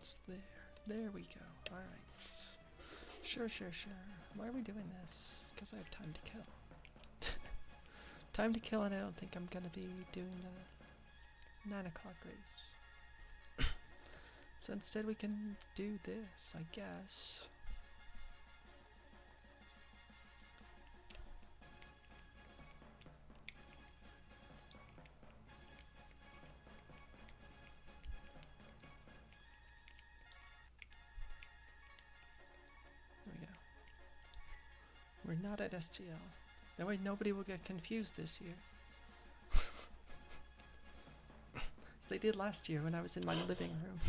almost there. There we go. Alright. Sure. Why are we doing this? Because I have time to kill. Time to kill, and I don't think I'm going to be doing the 9 o'clock race. So instead we can do this, I guess. There we go. We're not at SGL. That way nobody will get confused this year. As they did last year when I was in my living room.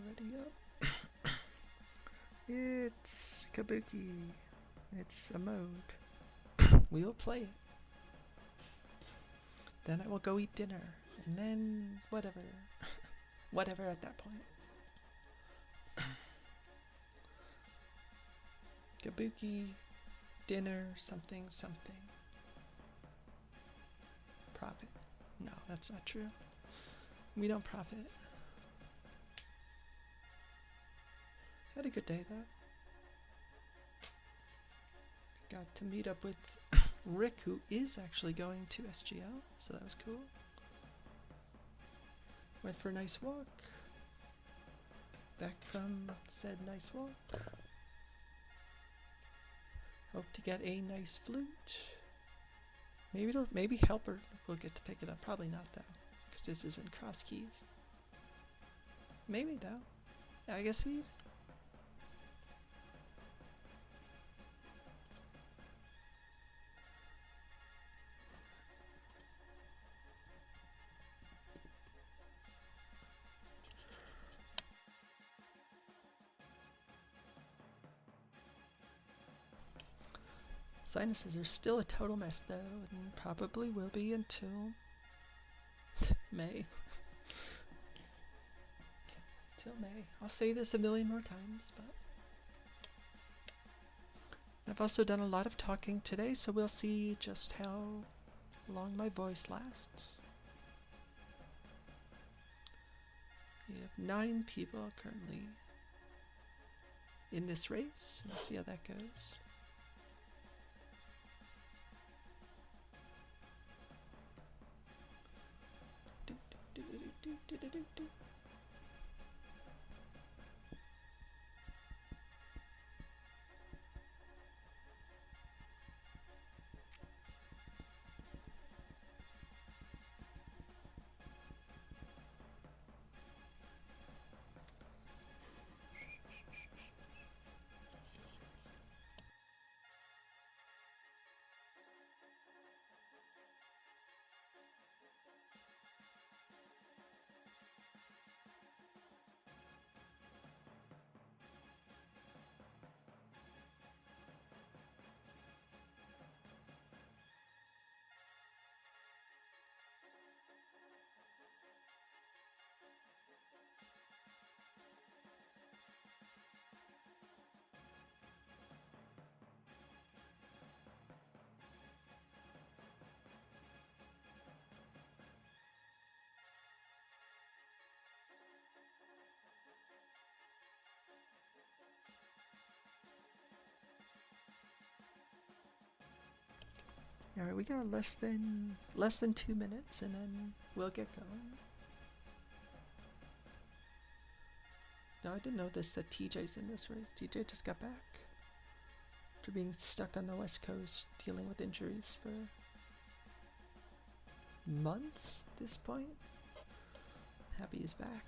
Ready up. It's Cabookey. It's a mode. We'll play it. Then I will go eat dinner. And then whatever. Whatever at that point. Cabookey, dinner, something. Profit. No, that's not true. We don't profit. Had a good day though. Got to meet up with Rick, who is actually going to SGL, so that was cool. Went for a nice walk. Back from said nice walk. Hope to get a nice flute. Maybe Helper will get to pick it up. Probably not though, because this is in cross keys. Maybe though. I guess he. Sinuses are still a total mess though, and probably will be until May. Till May. I'll say this a million more times, but I've also done a lot of talking today, so we'll see just how long my voice lasts. We have 9 people currently in this race. We'll see how that goes. Alright, we got less than 2 minutes and then we'll get going. No, I didn't know this that TJ's in this race. TJ just got back after being stuck on the West Coast dealing with injuries for months at this point. Happy he's back.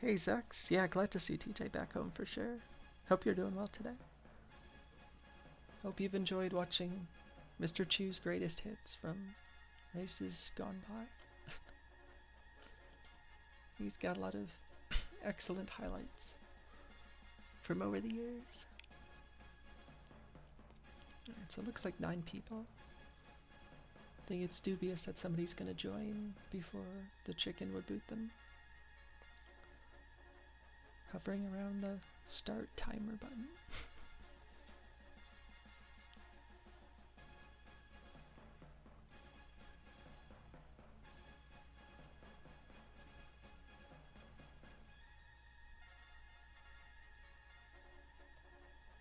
Hey Zux, yeah, glad to see TJ back home for sure. Hope you're doing well today. Hope you've enjoyed watching Mr. Chu's greatest hits from races gone by. He's got a lot of excellent highlights from over the years. Alright, so it looks like 9 people. think it's dubious that somebody's gonna join before the chicken would boot them. Hovering around the start timer button.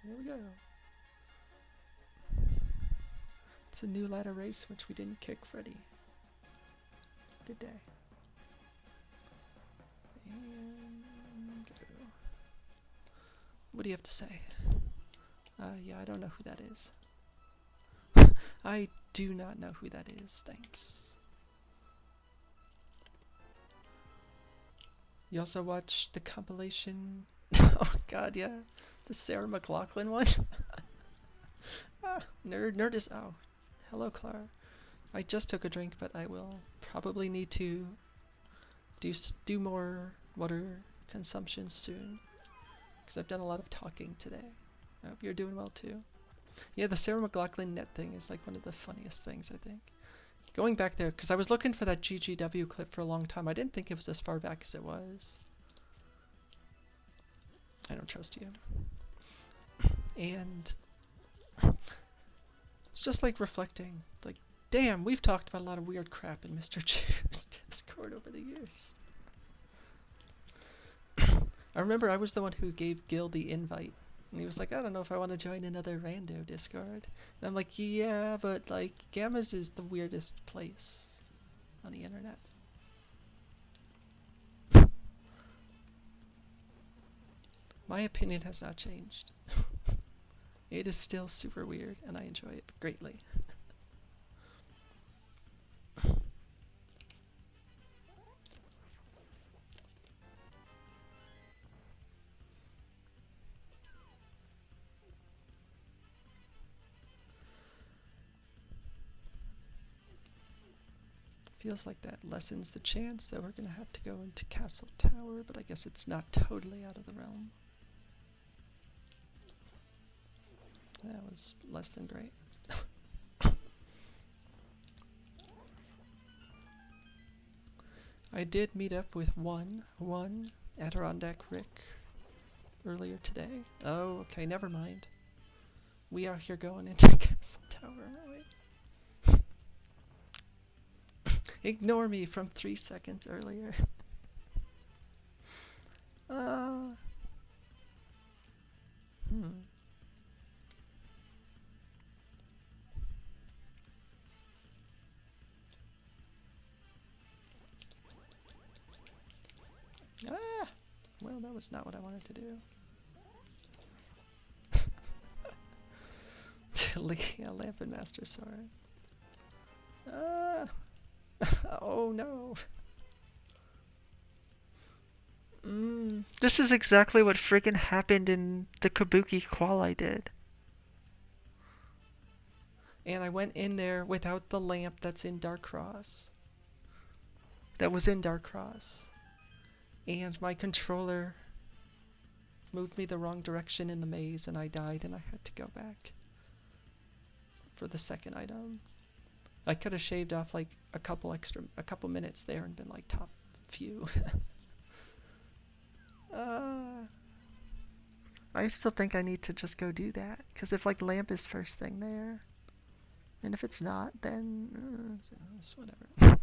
Here we go. It's a NüLadder race, which we didn't kick Freddy today. And go. What do you have to say? Yeah, I don't know who that is. I do not know who that is, thanks. You also watched the compilation. Oh god, yeah. The Sarah McLachlan one. Nerd is out. Hello, Clara. I just took a drink, but I will probably need to do more water consumption soon, because I've done a lot of talking today. I hope you're doing well too. Yeah, the Sarah McLachlan net thing is like one of the funniest things, I think. Going back there, because I was looking for that GGW clip for a long time. I didn't think it was as far back as it was. I don't trust you. And it's just like reflecting, like, damn, we've talked about a lot of weird crap in Mr. Chew's Discord over the years. I remember I was the one who gave Gil the invite, and he was like, I don't know if I want to join another rando Discord. And I'm like, yeah, but like, Gamma's is the weirdest place on the internet. My opinion has not changed. It is still super weird, and I enjoy it greatly. Feels like that lessens the chance that we're going to have to go into Castle Tower, but I guess it's not totally out of the realm. That was less than great. I did meet up with one Adirondack Rick earlier today. Oh, okay, never mind. We are here going into Castle Tower, aren't we? Ignore me from 3 seconds earlier. Well, that was not what I wanted to do. Yeah, Lamp and Master Sword. Oh no. This is exactly what friggin' happened in the Cabookey qual I did. And I went in there without the lamp that's in Dark Cross. That was in Dark Cross. And my controller moved me the wrong direction in the maze, and I died, and I had to go back for the second item. I could have shaved off like a couple minutes there and been like top few. I still think I need to just go do that, because if like lamp is first thing there, and if it's not, then it's whatever.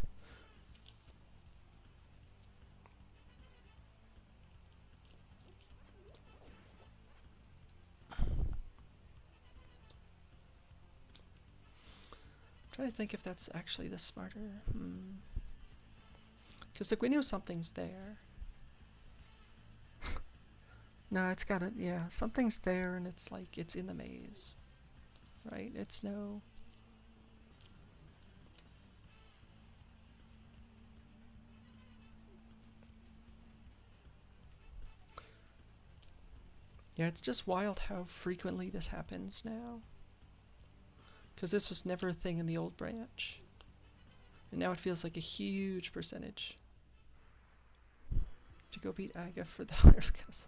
Trying to think if that's actually the smarter. Because like we know something's there. No, it's gotta, yeah, something's there, and it's like it's in the maze, right? It's no. Yeah, it's just wild how frequently this happens now. Because this was never a thing in the old branch. And now it feels like a huge percentage to go beat Aga for the Iron Castle.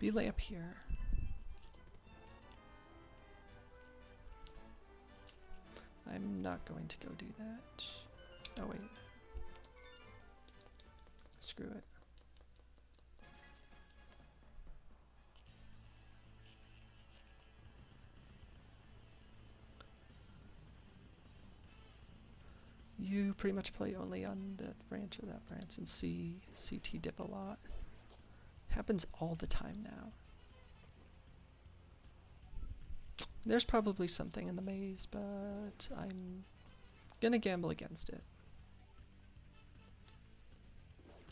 Be lamp here. I'm not going to go do that. Oh wait. Screw it. You pretty much play only on that branch or that branch and see CT dip a lot. Happens all the time now. There's probably something in the maze, but I'm gonna gamble against it.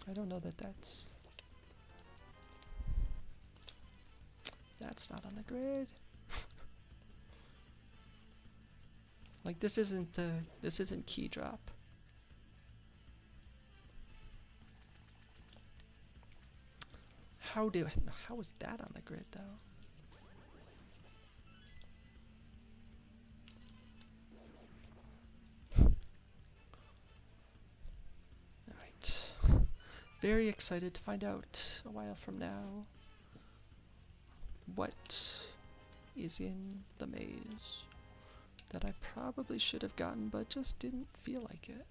I don't know that that's not on the grid. Like this isn't key drop. How is that on the grid though? Alright. Very excited to find out a while from now what is in the maze that I probably should have gotten but just didn't feel like it.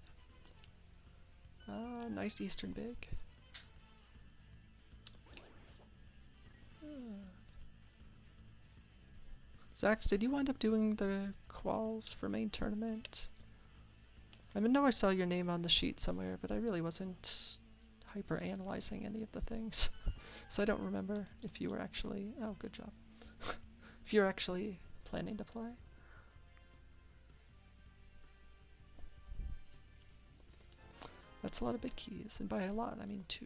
Nice Eastern big. Zax, did you wind up doing the quals for main tournament? I know I saw your name on the sheet somewhere, but I really wasn't hyper-analyzing any of the things. So I don't remember if you were actually... Oh, good job. If you're actually planning to play. That's a lot of big keys, and by a lot, I mean 2.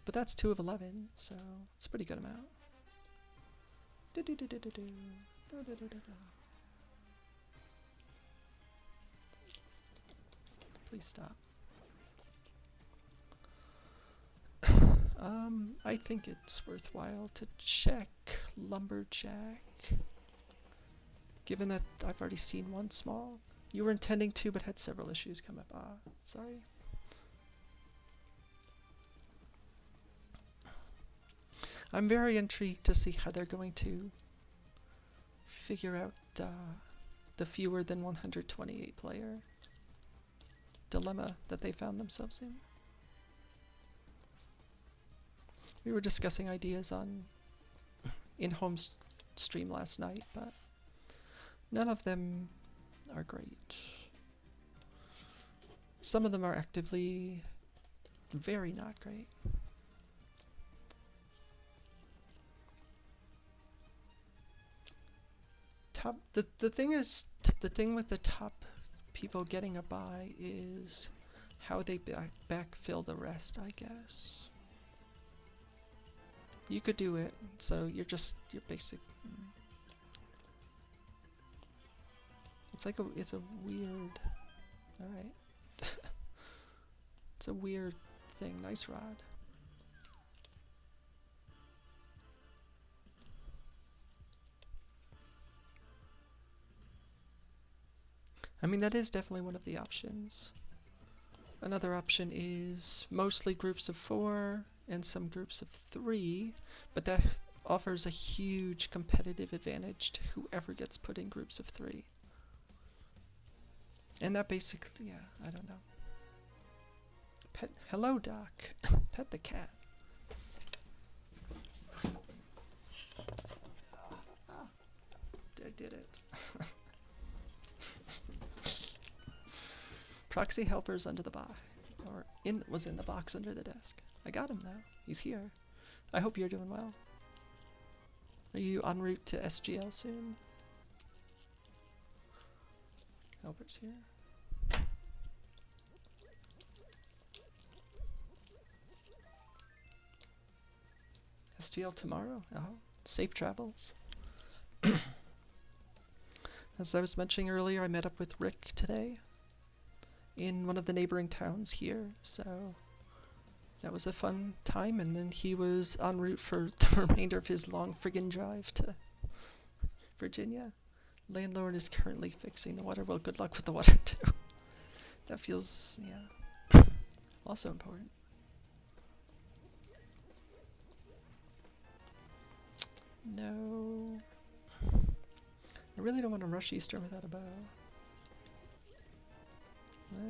But that's 2 of 11, so it's a pretty good amount. Please stop. I think it's worthwhile to check Lumberjack. Given that I've already seen one small. You were intending to, but had several issues come up. Ah, sorry. I'm very intrigued to see how they're going to figure out the fewer than 128 player dilemma that they found themselves in. We were discussing ideas on in-home stream last night, but none of them are great. Some of them are actively very not great. The thing is, the thing with the top people getting a buy is how they backfill the rest, I guess. You could do it, so you're basic. It's a weird, alright. It's a weird thing. Nice rod. I mean, that is definitely one of the options. Another option is mostly groups of 4 and some groups of 3, but that offers a huge competitive advantage to whoever gets put in groups of 3. And that basically, yeah, I don't know. Hello, Doc. Pet the cat. I did it. Proxy helper's under the box, or was in the box under the desk. I got him now. He's here. I hope you're doing well. Are you en route to SGL soon? Helper's here. SGL tomorrow? Oh, safe travels. As I was mentioning earlier, I met up with Rick today in one of the neighboring towns here, so that was a fun time, and then he was en route for the remainder of his long friggin' drive to Virginia. Landlord is currently fixing the water. Well, good luck with the water too. That feels, yeah, also important. No. I really don't want to rush Eastern without a bow.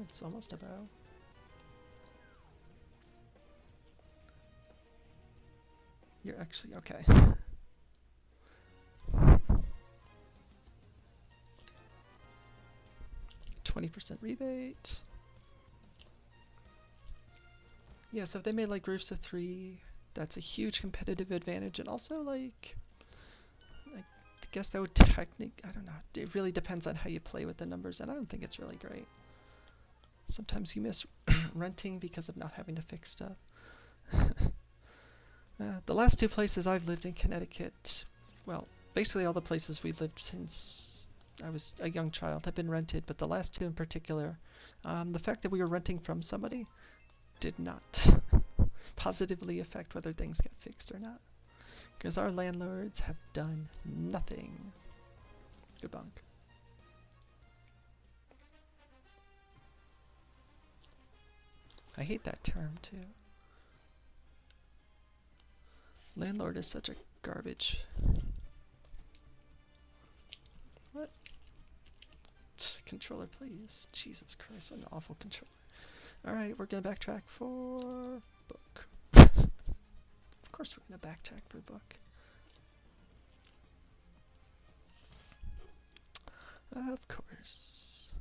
It's almost a bow. You're actually okay. 20% rebate. Yeah, so if they made like groups of 3, that's a huge competitive advantage. And also, like, I guess that would I don't know. It really depends on how you play with the numbers, and I don't think it's really great. Sometimes you miss renting because of not having to fix stuff. The last 2 places I've lived in Connecticut, well, basically all the places we've lived since I was a young child have been rented, but the last 2 in particular, the fact that we were renting from somebody did not positively affect whether things get fixed or not. Because our landlords have done nothing. Good bunk. I hate that term too. Landlord is such a garbage. What? Controller, please. Jesus Christ, what an awful controller. Alright, we're gonna backtrack for book. Of course we're gonna backtrack for book. Of course.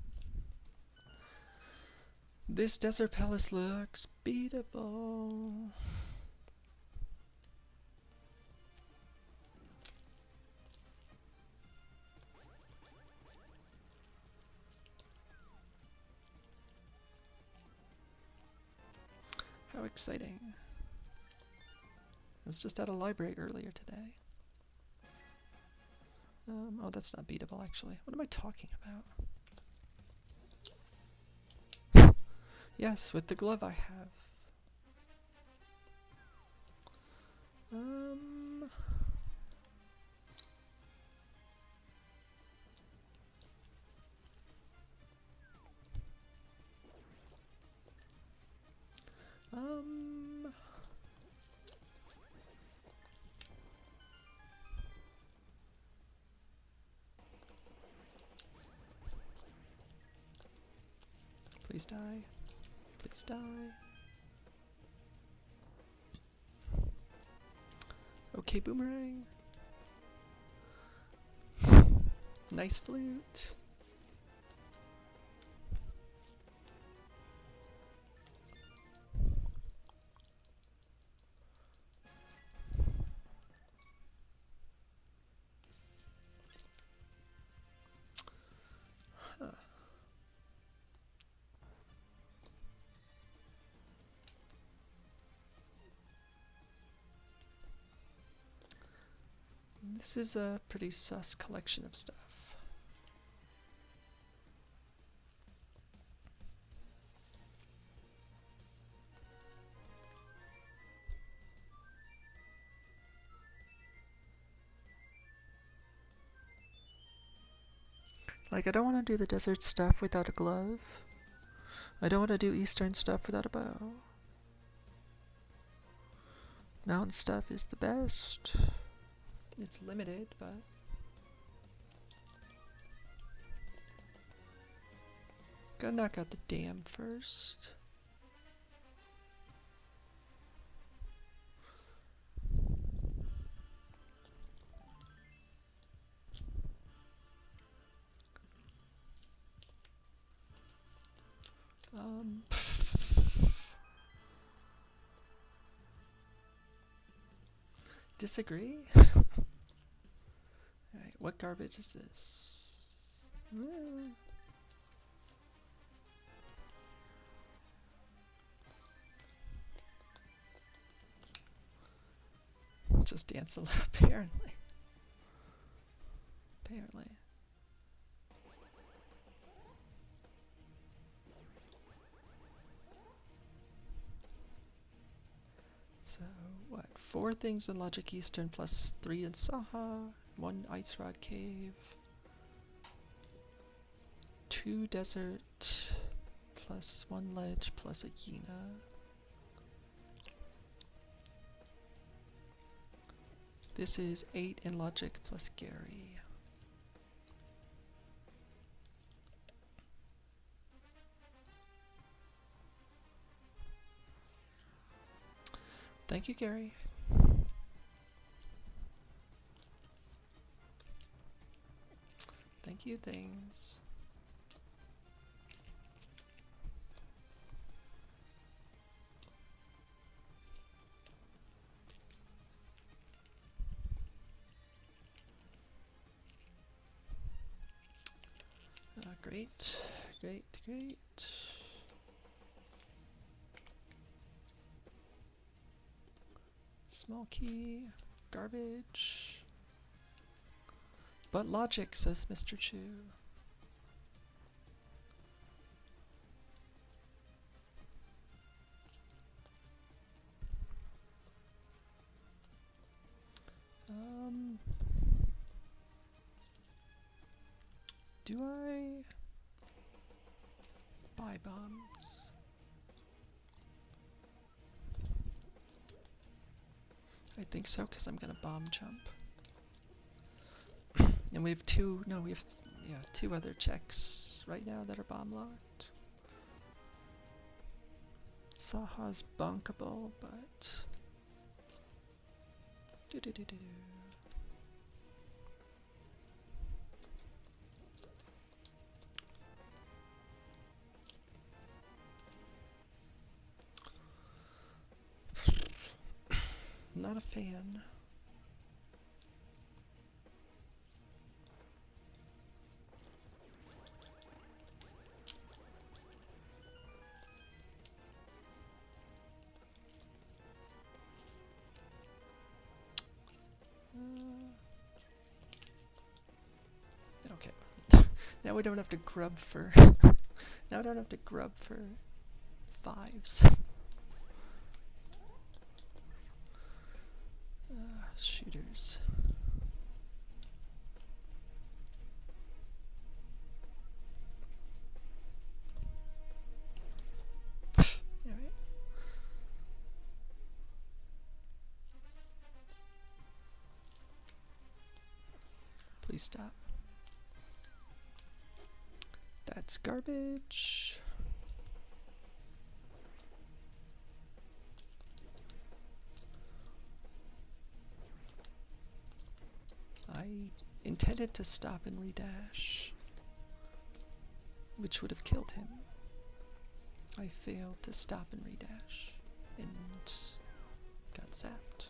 This desert palace looks beatable. How exciting. I was just at a library earlier today. Oh, that's not beatable, actually. What am I talking about? Yes, with the glove I have. Please die. Please die. Okay, boomerang. Nice flute. Huh. This is a pretty sus collection of stuff. Like, I don't want to do the desert stuff without a glove. I don't want to do eastern stuff without a bow. Mountain stuff is the best. It's limited, but... Gotta knock out the dam first. Disagree? Alright, what garbage is this? Just dance a lot, apparently. Apparently. So, what? 4 things in Logic Eastern plus 3 in Saha, 1 Ice Rod Cave, 2 Desert, plus 1 Ledge, plus a Yena. This is 8 in logic plus Gary. Thank you, Gary. Thank you, things. Great, great, great. Small key, garbage. But logic, says Mr. Chu. Do I buy bombs? I think so, because I'm gonna bomb jump. And we have two other checks right now that are bomb locked. Saha's bunkable, but not a fan. Okay. Now we don't have to grub for now I don't have to grub for 5s. Shooters. Alright. Please stop. That's garbage. I intended to stop and redash, which would have killed him. I failed to stop and redash, and got zapped.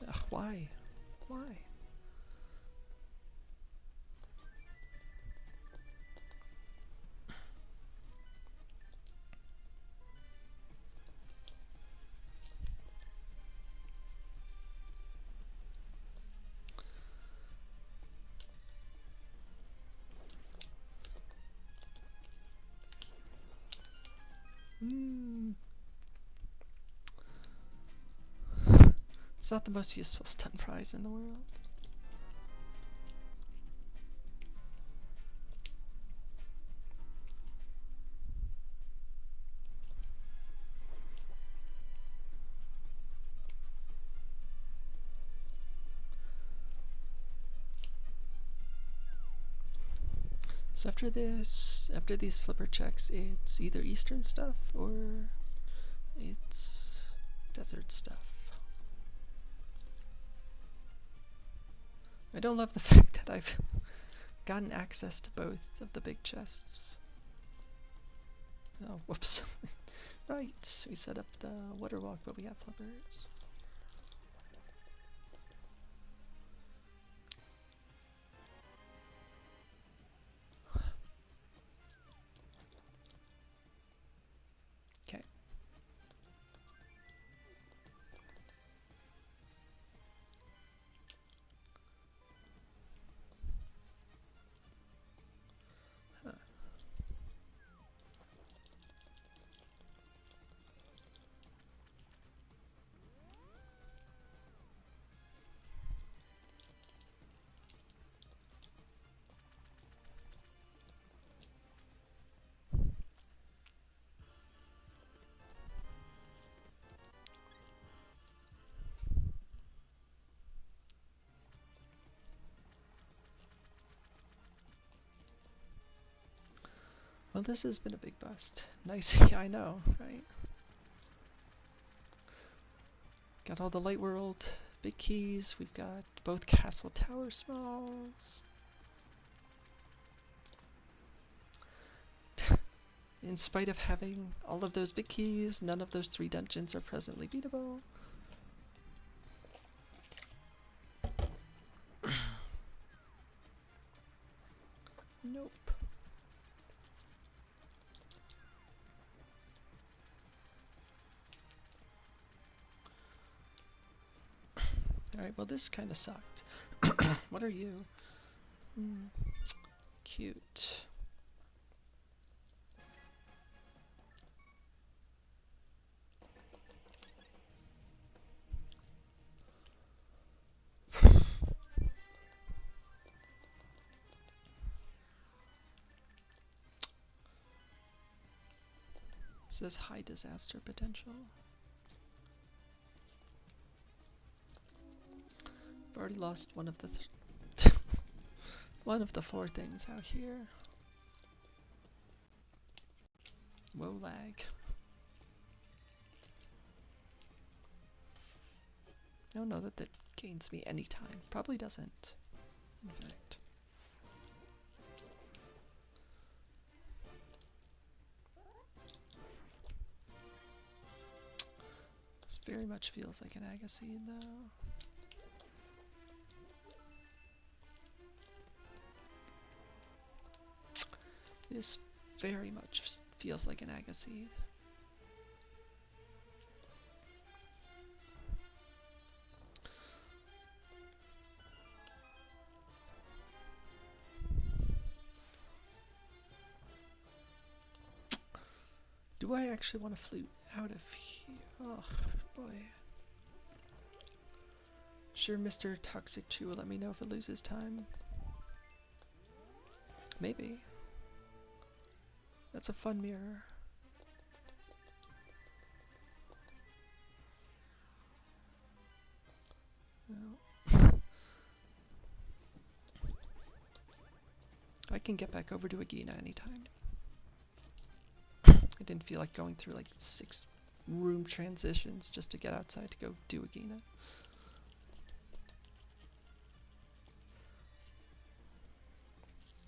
Ugh, why? Why? It's not the most useful stun prize in the world. So after these flipper checks, it's either Eastern stuff or it's desert stuff. I don't love the fact that I've gotten access to both of the big chests. Oh, whoops. Right, we set up the water walk, but we have flippers. Okay. Huh. Well, this has been a big bust. Nice, yeah, I know, right? Got all the Light World big keys. We've got both Castle Tower smalls. In spite of having all of those big keys, none of those 3 dungeons are presently beatable. Nope. Alright, well this kind of sucked. What are you? Cute. It says high disaster potential. I've already lost one of the one of the 4 things out here. Whoa, lag. I don't know that that gains me any time. Probably doesn't, in fact. This very much feels like an Agassiz, though. This very much feels like an Agassiz. Do I actually want to flute out of here? Oh, boy. Sure, Mr. Toxic Chew will let me know if it loses time. Maybe. That's a fun mirror. No. I can get back over to Agina anytime. I didn't feel like going through like 6 room transitions just to get outside to go do Agina.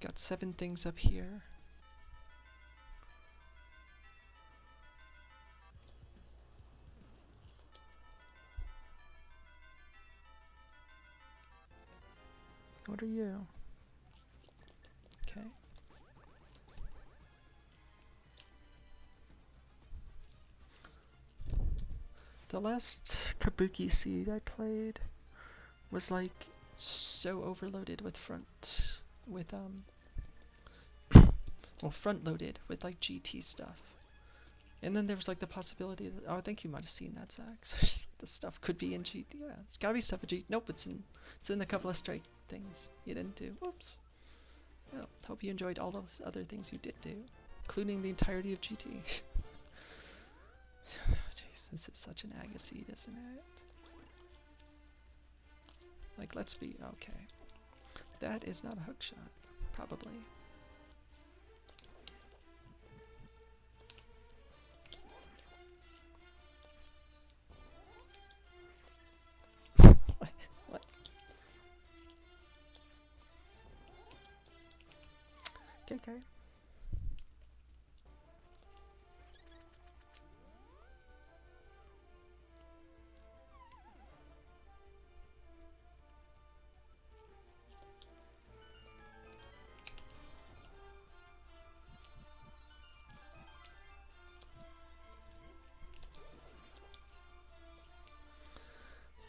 Got 7 things up here. What are you? Okay. The last Cabookey seed I played was like so overloaded with front loaded with like GT stuff. And then there was like the possibility that, oh, I think you might have seen that, Zach. The stuff could be in GT. Yeah, it's gotta be stuff in GT. Nope, it's in a couple of strike things you didn't do. Whoops. Well, hope you enjoyed all those other things you did do, including the entirety of GT. Jeez, this is such an Agassiz, isn't it? Like, let's be okay. That is not a hook shot, probably. What? Okay.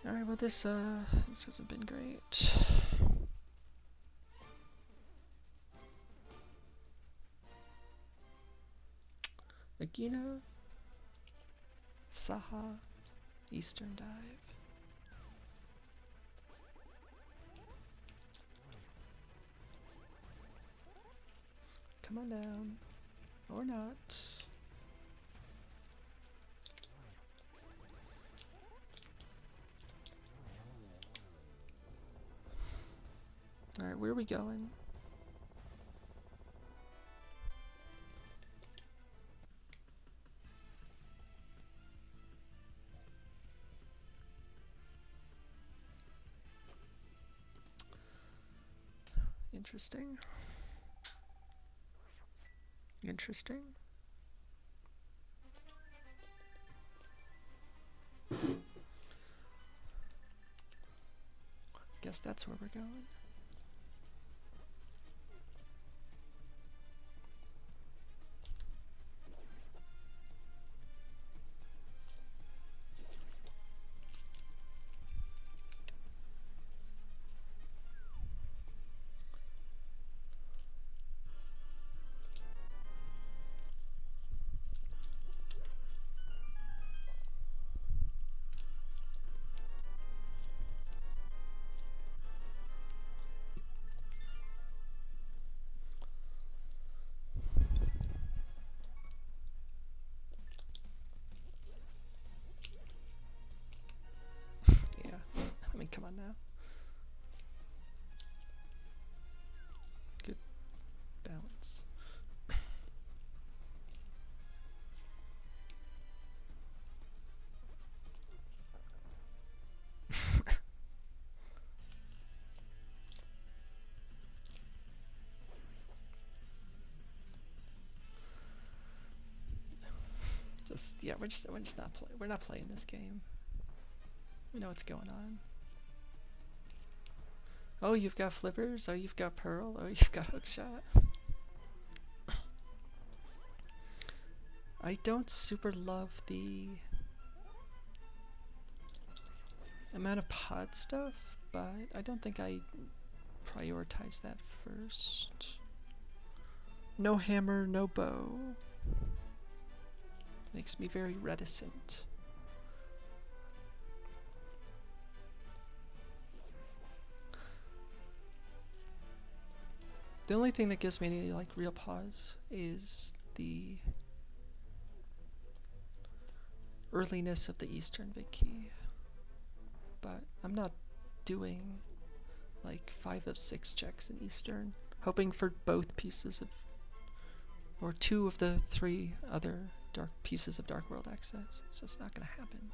Alright, well this hasn't been great. Agina, Saha, Eastern Dive. Come on down. Or not. Alright, where are we going? Interesting. Interesting. Guess that's where we're going. Yeah, I mean, come on now. Good balance. Yeah, we're just not we're not playing this game. We know what's going on. Oh, you've got flippers. Oh, you've got pearl. Oh, you've got hookshot. I don't super love the amount of pod stuff, but I don't think I prioritize that first. No hammer, no bow. Makes me very reticent. The only thing that gives me any like real pause is the earliness of the Eastern big key. But I'm not doing like 5 of 6 checks in Eastern, hoping for both pieces of, or 2 of the 3 other pieces of Dark World access. It's just not gonna happen.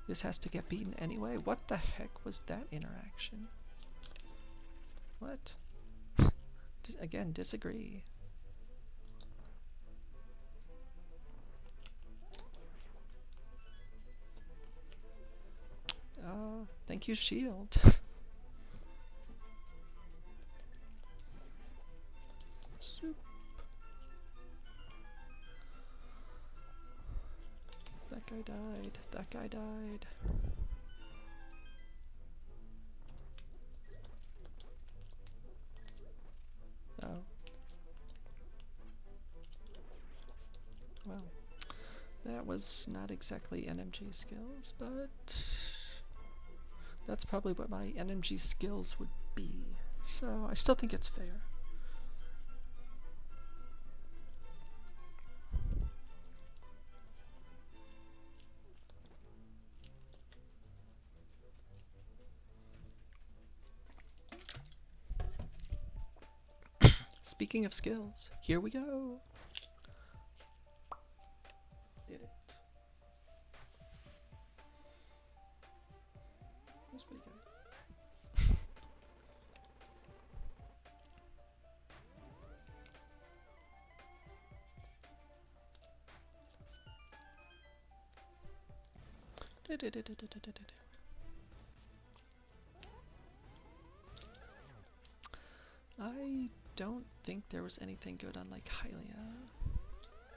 This has to get beaten anyway. What the heck was that interaction? What? Again, disagree. Thank you, shield. Soup. That guy died. That guy died. Oh. Well, that was not exactly NMG skills, but that's probably what my NMG skills would be. So I still think it's fair. Speaking of skills, here we go. Did it. That's pretty good. I don't think there was anything good on like Hylia.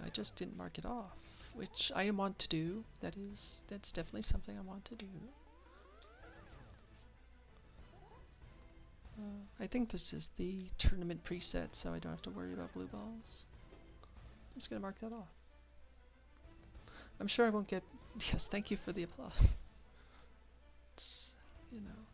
I just didn't mark it off, which I want to do. That's definitely something I want to do. I think this is the tournament preset, so I don't have to worry about blue balls. I'm just gonna mark that off. I'm sure I won't get. Yes, thank you for the applause. It's, you know.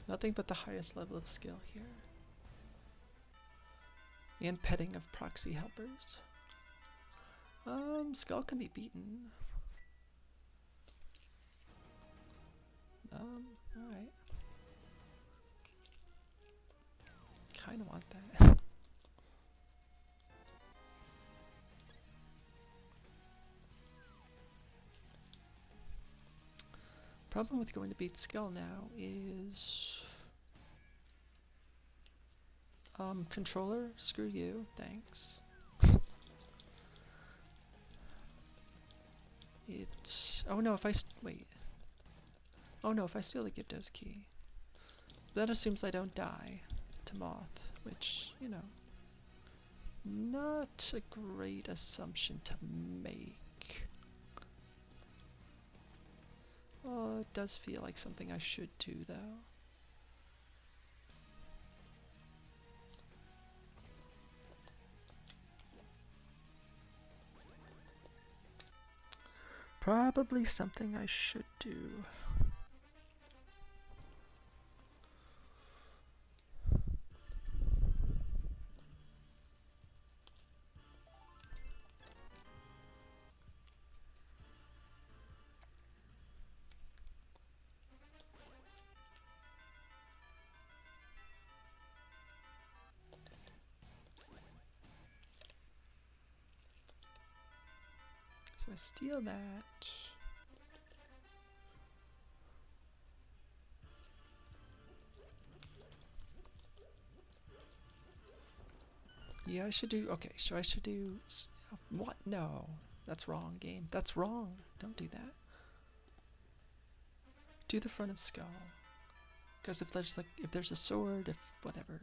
Nothing but the highest level of skill here. And petting of proxy helpers. Skull can be beaten. Alright. Kinda want that. Problem with going to beat Skull now is... controller, screw you, thanks. Oh no, if I wait. Oh no, if I steal the Gyptos key, that assumes I don't die to Moth, which, you know, not a great assumption to make. Oh, it does feel like something I should do, though. Probably something I should do. So I steal that. Yeah, I should do... Okay, so I should do... What? No. That's wrong, game. That's wrong. Don't do that. Do the front of Skull. Because if there's like... If there's a sword, if... whatever.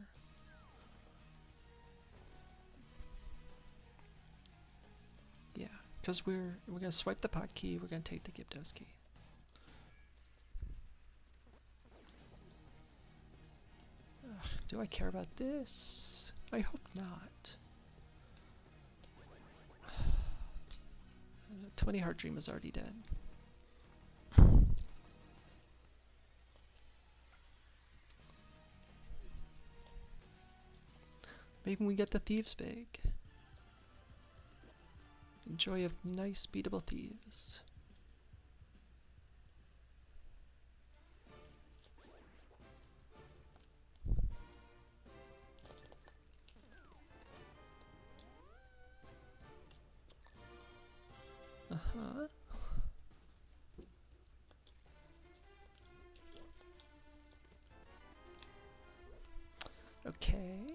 Yeah, because we're gonna swipe the pot key, we're gonna take the Gyptos key. Ugh, do I care about this? I hope not. 20 Heart Dream is already dead. Maybe we get the Thieves Bag. Enjoy of nice beatable thieves. Uh-huh. Okay.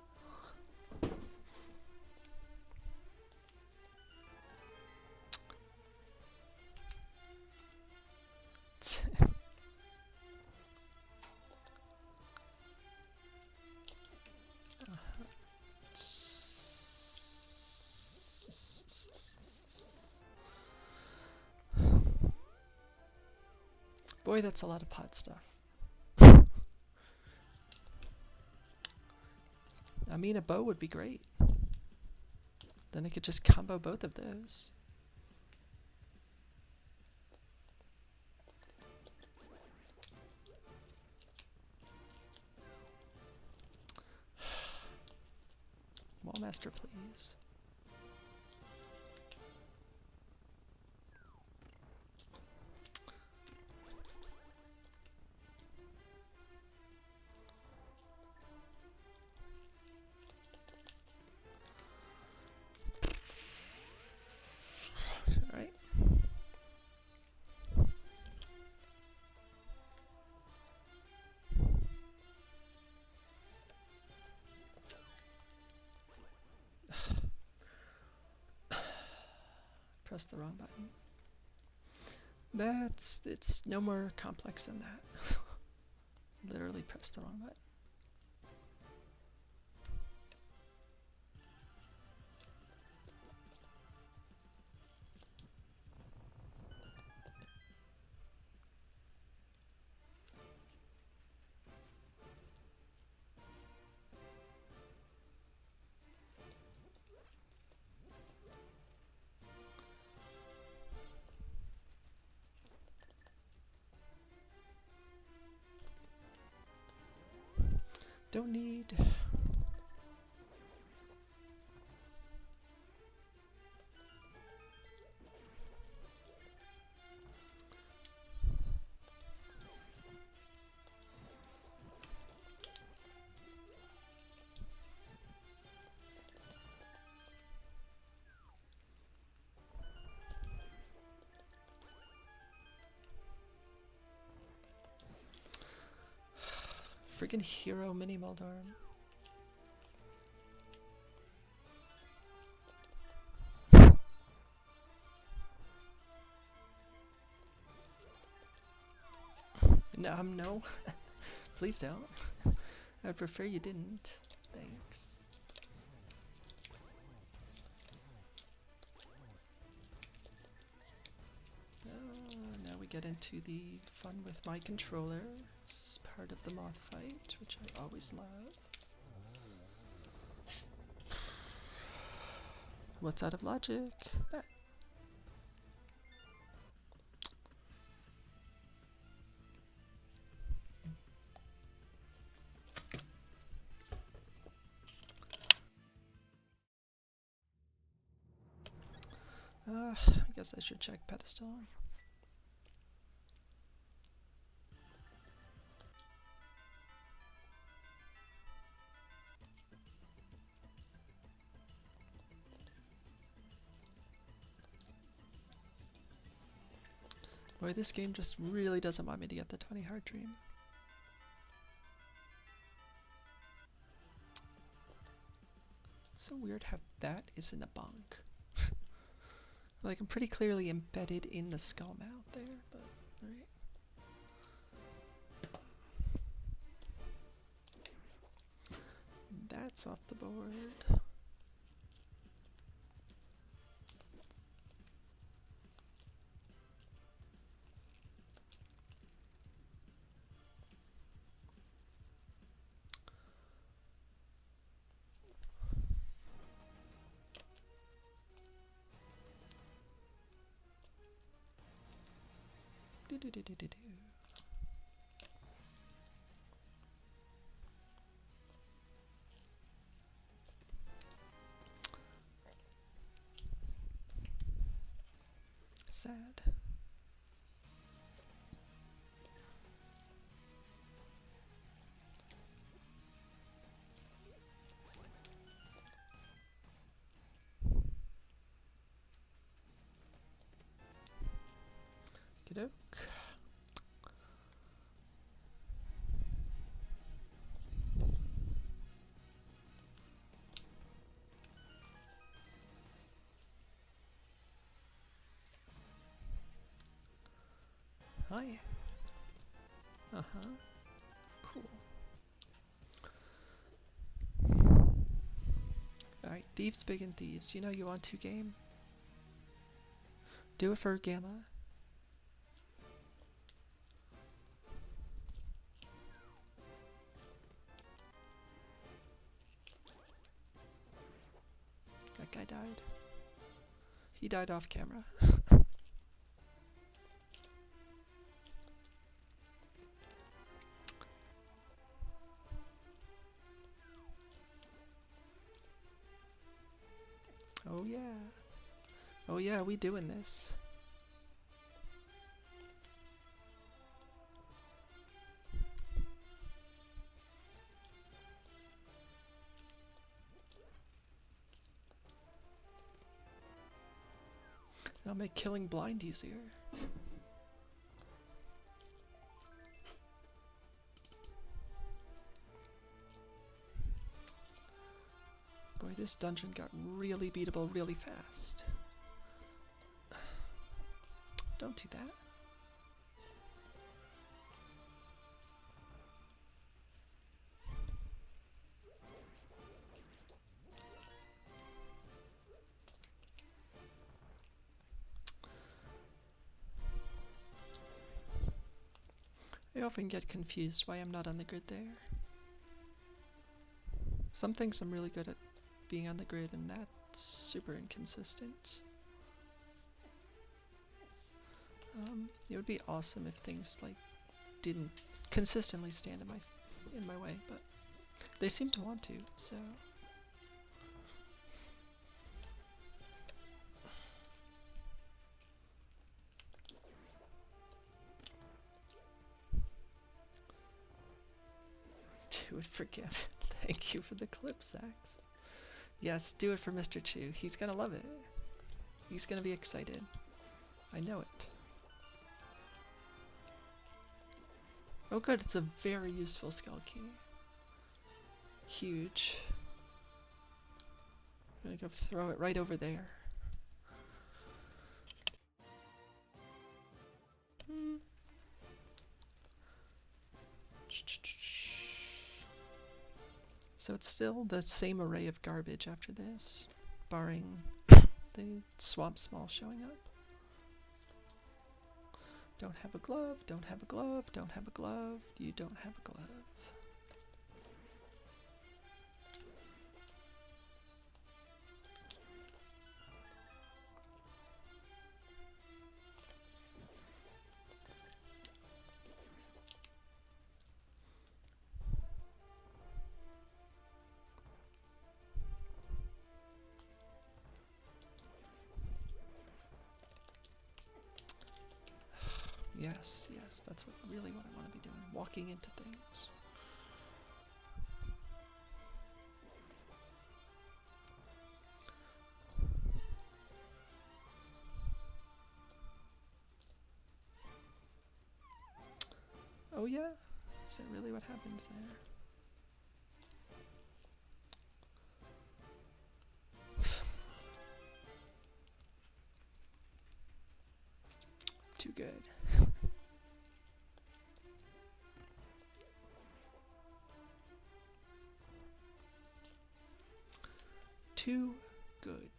Boy, that's a lot of pot stuff. I mean, a bow would be great. Then I could just combo both of those. Wallmaster, please. Alright. Press the wrong button. It's no more complex than that. Literally press the wrong button. Don't need... Friggin' hero mini Moldarm. No. Please don't. I'd prefer you didn't. Thanks. Now we get into the fun with my controller. It's part of the moth fight, which I always love. What's out of logic? That. I guess I should check pedestal. Boy, this game just really doesn't want me to get the 20 Heart Dream. It's so weird how that isn't a bunk. Like, I'm pretty clearly embedded in the skull mount there, but alright. That's off the board. Do. Sad. Okey-doke. Hi. Uh-huh. Cool. Alright, Thieves Big and Thieves. You know you want to game? Do it for Gamma. That guy died. He died off camera. Oh yeah. Oh yeah, we doing this. I'll make killing blind easier. Boy, this dungeon got really beatable really fast. Don't do that. I often get confused why I'm not on the grid there. Some things I'm really good at being on the grid, and that's super inconsistent. It would be awesome if things like didn't consistently stand in my way, but they seem to want to, so. Do it for Gavin. Thank you for the clip, Sax. Yes, do it for Mr. Chu. He's gonna love it. He's gonna be excited. I know it. Oh good, it's a very useful skill key. Huge. I'm gonna go throw it right over there. So it's still the same array of garbage after this, barring the swamp small showing up. Don't have a glove, don't have a glove, don't have a glove, you don't have a glove. Yes, yes, that's really what I want to be doing, walking into things. Oh yeah? Is that really what happens there? Too good. Too good.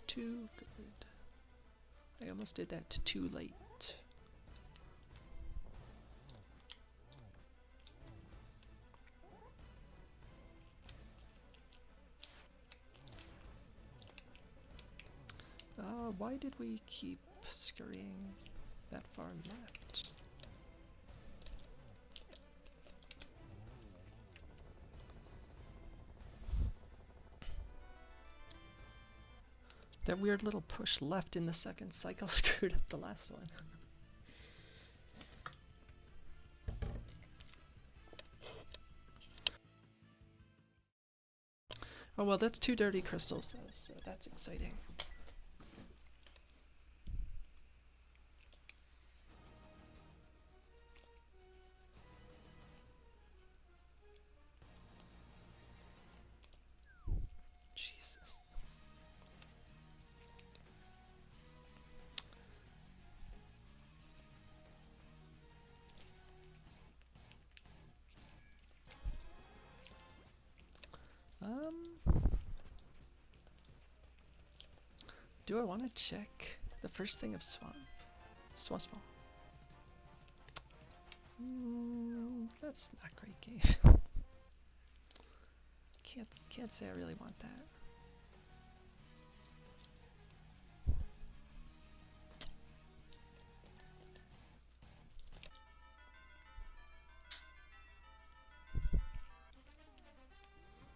Too good. I almost did that too late. Why did we keep scurrying that far left? That weird little push left in the second cycle screwed up the last one. Oh well, that's 2 dirty crystals though, so that's exciting. Jesus. Do I want to check the first thing of swamp? Swamp. That's not a great game. Can't say I really want that.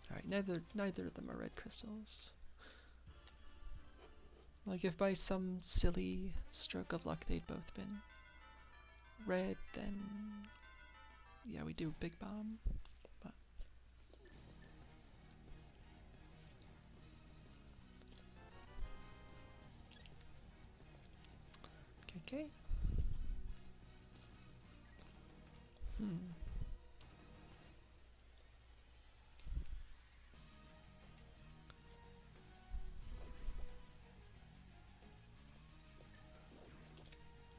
Alright, neither of them are red crystals. Like if by some silly stroke of luck they'd both been red, then yeah, we do big bomb. But okay.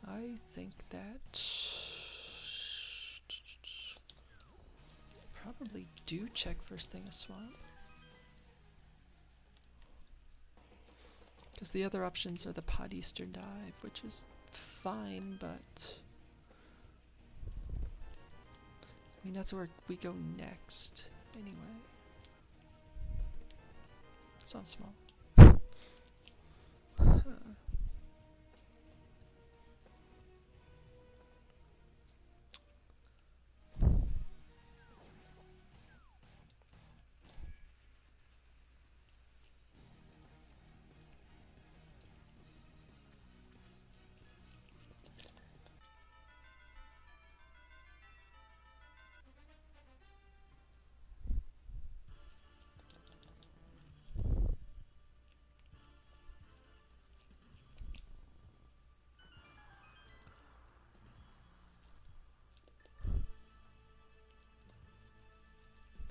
I think that probably do check first thing a swamp. Because the other options are the pod eastern dive, which is fine, but I mean that's where we go next anyway. It's not small.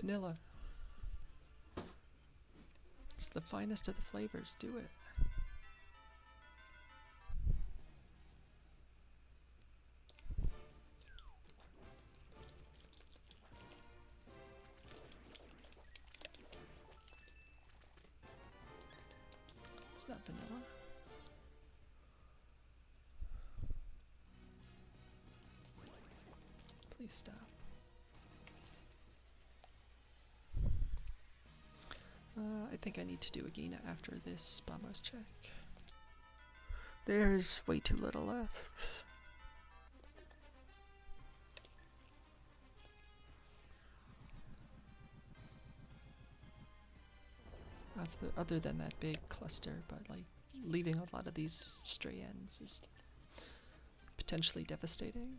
Vanilla. It's the finest of the flavors. Do it. It's not vanilla. Please stop. I think I need to do a Gina after this Bombos check. There's way too little left. That's other than that big cluster, but like leaving a lot of these stray ends is potentially devastating.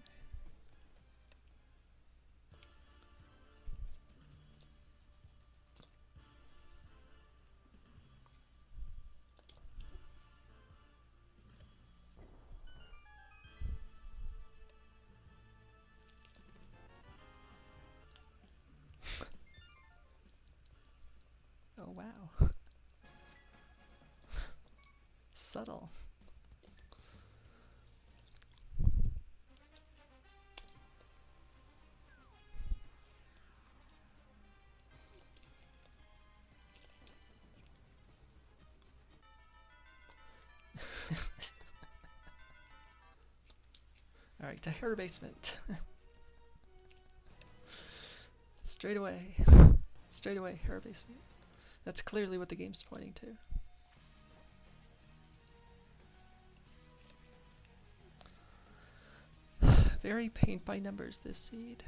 Oh wow. Subtle. Alright, to hair basement. Straight away. Straight away, hair basement. That's clearly what the game's pointing to. Very paint by numbers, this seed.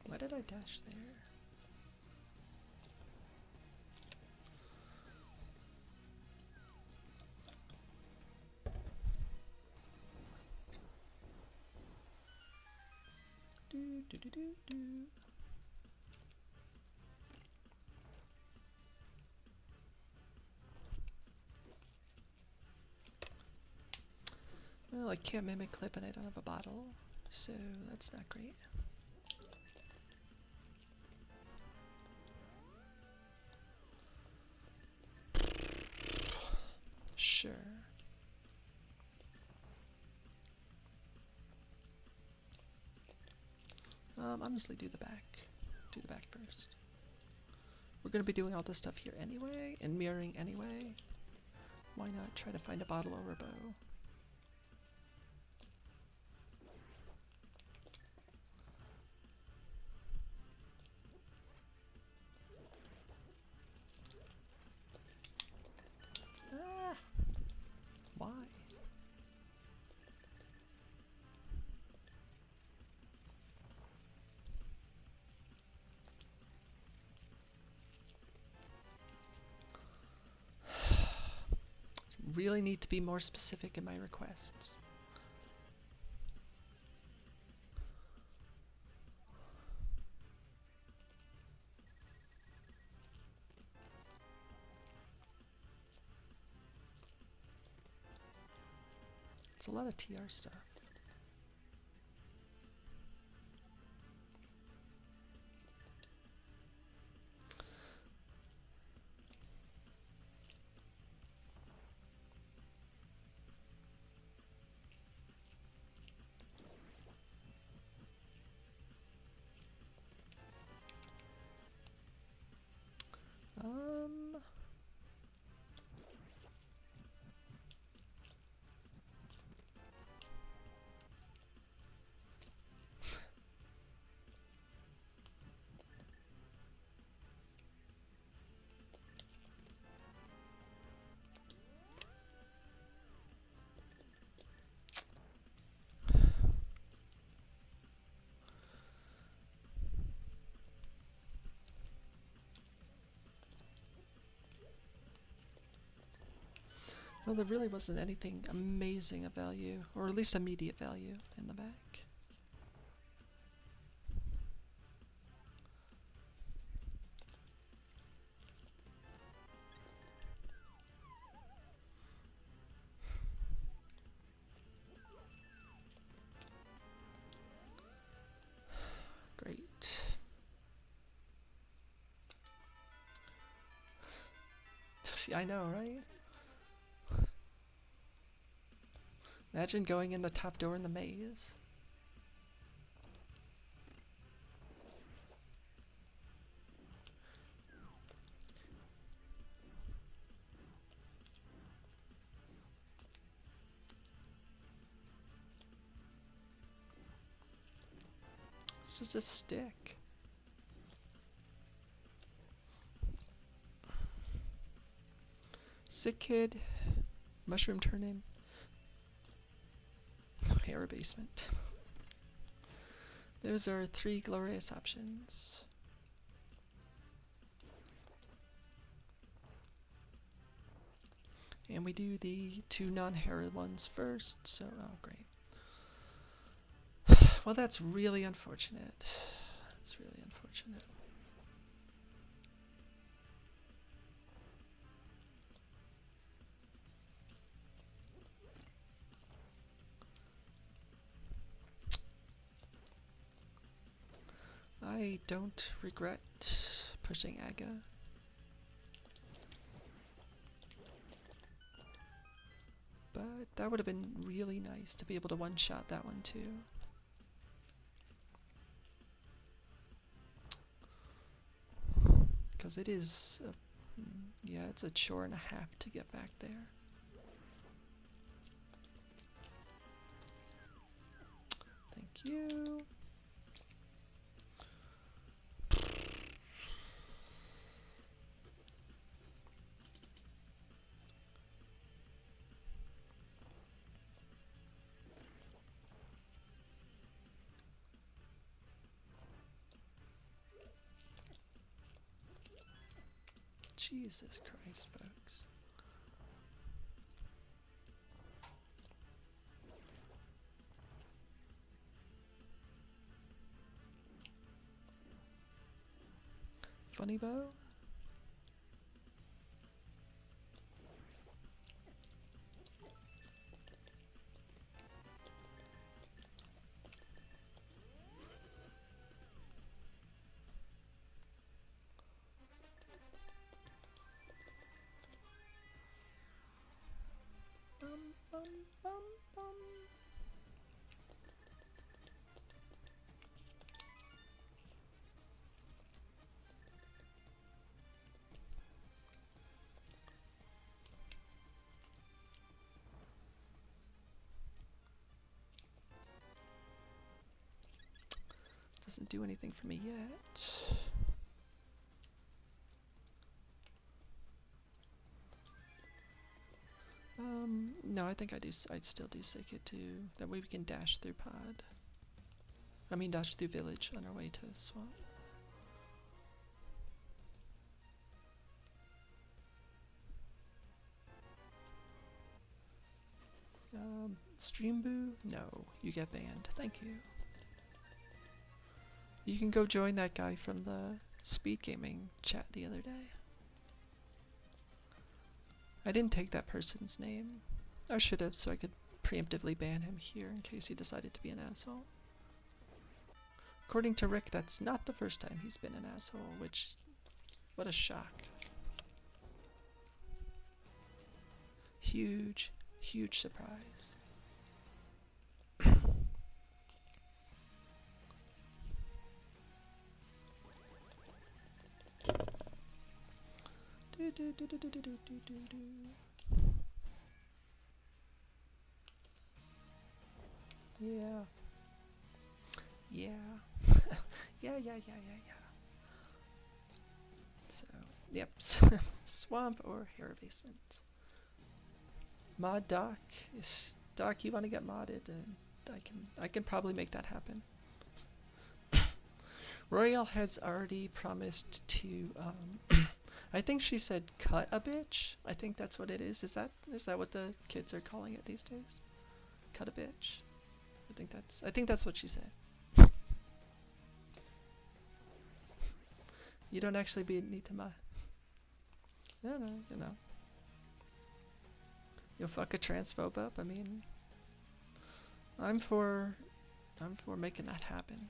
Why did I dash there? Do do do do do. Well, I can't mimic clip and I don't have a bottle, so that's not great. Sure. Honestly, do the back. Do the back first. We're gonna be doing all this stuff here anyway, and mirroring anyway. Why not try to find a bottle or a bow? Ah! Why? Really need to be more specific in my requests. It's a lot of TR stuff. Well, there really wasn't anything amazing of value, or at least immediate value, in the back. I know, right? Imagine going in the top door in the maze. It's just a stick. Sick kid, mushroom turn-in, hair basement. Those are 3 glorious options. And we do the 2 non-hair ones first, so, oh great. Well, that's really unfortunate. That's really unfortunate. I don't regret pushing Aga. But that would have been really nice to be able to one-shot that one too. Because it is, yeah, it's a chore and a half to get back there. Thank you. Jesus Christ, folks. Funny bow? Bum, bum, bum. Doesn't do anything for me yet. No, I think I'd still do Sickit too. That way we can dash through pod. I mean dash through village on our way to swamp. Stream boo? No, you get banned. Thank you. You can go join that guy from the speed gaming chat the other day. I didn't take that person's name. I should have, so I could preemptively ban him here in case he decided to be an asshole. According to Rick, that's not the first time he's been an asshole, which, what a shock. Huge, huge surprise. Yeah. Yeah. yeah. So, yep. Swamp or hair basement. Mod Doc. If Doc, you want to get modded, and I can probably make that happen. Royale has already promised to I think she said cut a bitch. I think that's what it is. Is that what the kids are calling it these days? Cut a bitch. I think that's what she said. You don't actually need to mod. No, you know. You'll fuck a transphobe up. I mean, I'm for making that happen.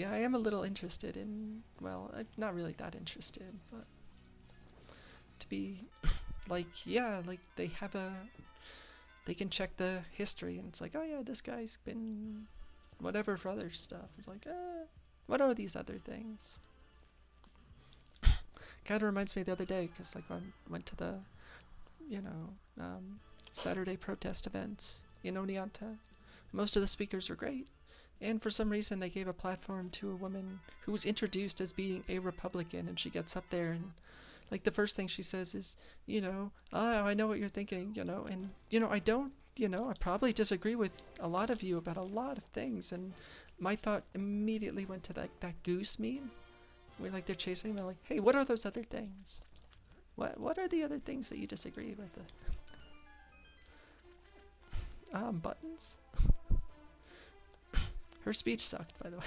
Yeah, I am a little interested in, well, I'm not really that interested, but to be like, yeah, like they have they can check the history and it's like, oh yeah, this guy's been whatever for other stuff. It's like, what are these other things? Kind of reminds me of the other day, because like when I went to the, you know, Saturday protest events in Oneonta, most of the speakers were great. And for some reason, they gave a platform to a woman who was introduced as being a Republican, and she gets up there and, like, the first thing she says is, you know, oh, I know what you're thinking, you know, and, you know, I don't, you know, I probably disagree with a lot of you about a lot of things, and my thought immediately went to that goose meme, where, like, they're chasing them, like, hey, what are those other things? What are the other things that you disagree with? Buttons? Her speech sucked, by the way.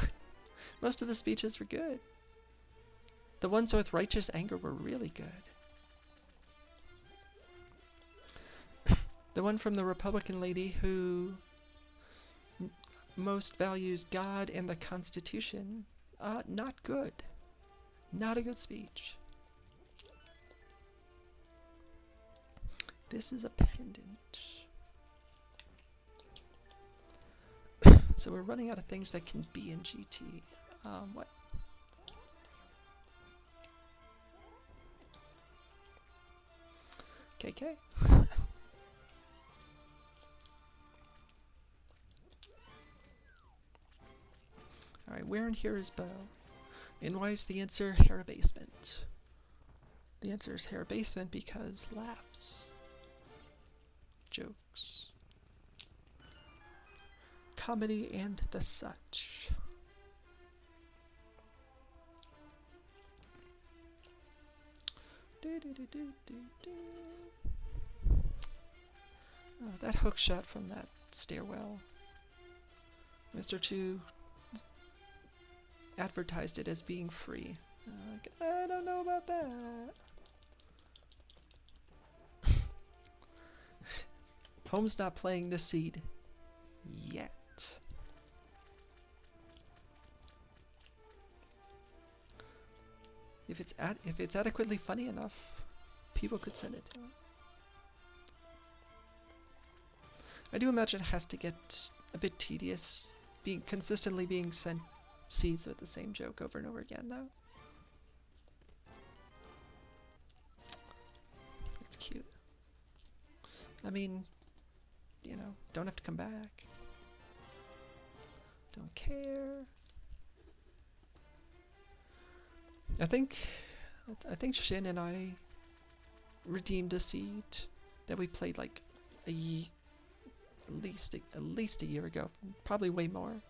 Most of the speeches were good. The ones with righteous anger were really good. The one from the Republican lady who most values God and the Constitution, not good. Not a good speech. This is a pendant. So we're running out of things that can be in GT. What? KK? Alright, where in here is bow? And why is the answer hair abasement? The answer is hair abasement because laughs. Jokes. Comedy and the such. Oh, that hook shot from that stairwell. Mr. Chu advertised it as being free. I don't know about that. Home's not playing this seed yet. If it's adequately funny enough, people could send it to him. I do imagine it has to get a bit tedious, consistently being sent seeds with the same joke over and over again, though. It's cute. I mean, you know, don't have to come back. Don't care. I think Shin and I redeemed a seed that we played like at least a year ago, probably way more.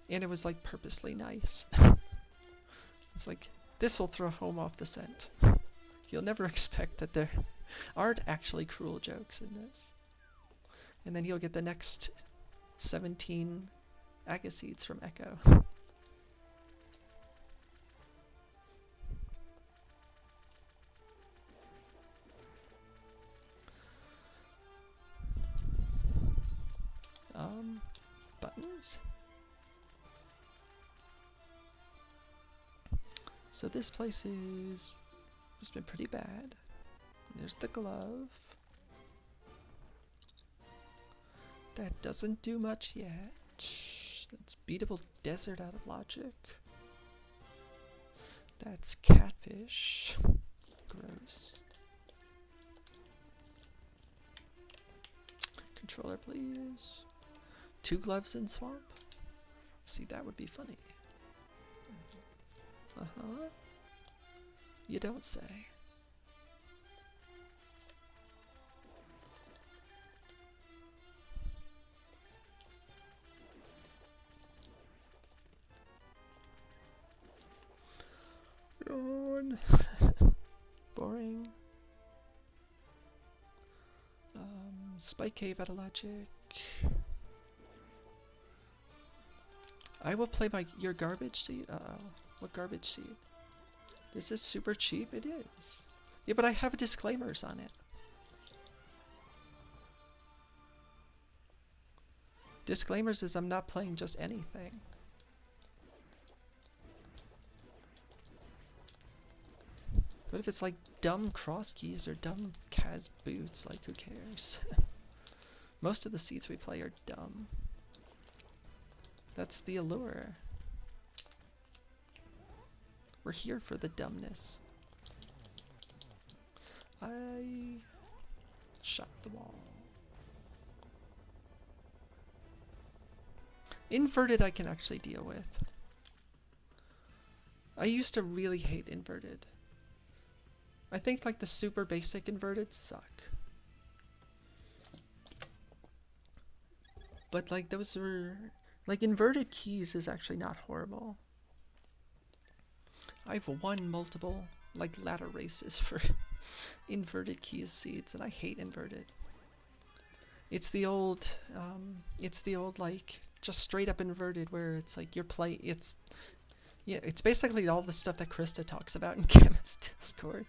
And it was like purposely nice. It's like, this will throw home off the scent. You'll never expect that there aren't actually cruel jokes in this. And then you'll get the next 17 agaseeds from Echo. Buttons? So this place has been pretty bad. There's the glove. That doesn't do much yet. That's beatable desert out of logic. That's catfish. Gross. Controller, please. 2 gloves in swamp? See, that would be funny. Uh-huh. You don't say. Yawn. Boring. Spike cave out of logic. I will play your garbage seed. Uh-oh. What garbage seed? This is super cheap? It is. Yeah, but I have disclaimers on it. Disclaimers is I'm not playing just anything. What if it's like dumb cross keys or dumb Cas boots? Like, who cares? Most of the seeds we play are dumb. That's the allure. We're here for the dumbness. I shot the wall. Inverted I can actually deal with. I used to really hate inverted. I think like the super basic inverted suck. But like those were, like inverted keys is actually not horrible. I've won multiple like ladder races for inverted keys seeds, and I hate inverted. It's the old like just straight up inverted where it's like your play. It's basically all the stuff that Krista talks about in Chemist Discord.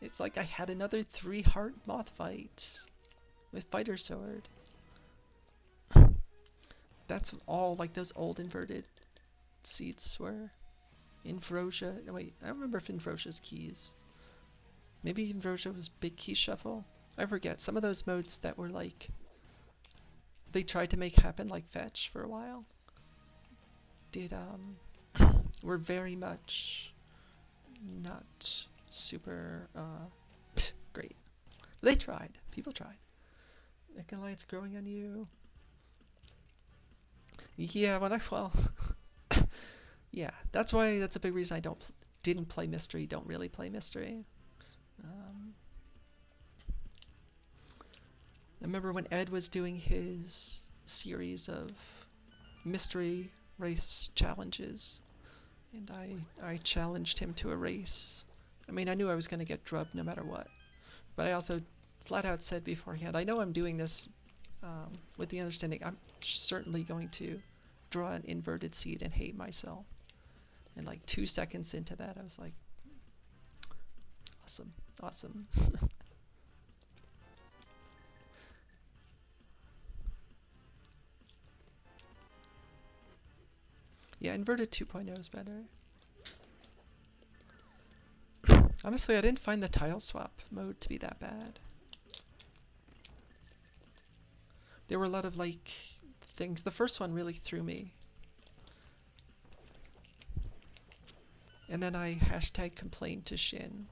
It's like I had another 3-heart moth fight with Fighter Sword. That's all like those old inverted seeds were. Inversia. No, wait, I don't remember if Inversia's keys. Maybe Inversia was big key shuffle. I forget. Some of those modes that were like they tried to make happen like fetch for a while. Were very much not super great. They tried. People tried. Ecolight's growing on you. Yeah, yeah, that's why. That's a big reason I didn't play mystery. Don't really play mystery. I remember when Ed was doing his series of mystery race challenges, and I challenged him to a race. I mean, I knew I was going to get drubbed no matter what, but I also flat out said beforehand, I know I'm doing this with the understanding I'm certainly going to draw an inverted seed and hate myself. And like 2 seconds into that, I was like, awesome, awesome. Yeah, inverted 2.0 is better. Honestly, I didn't find the tile swap mode to be that bad. There were a lot of like things. The first one really threw me. And then I #complained to Shin.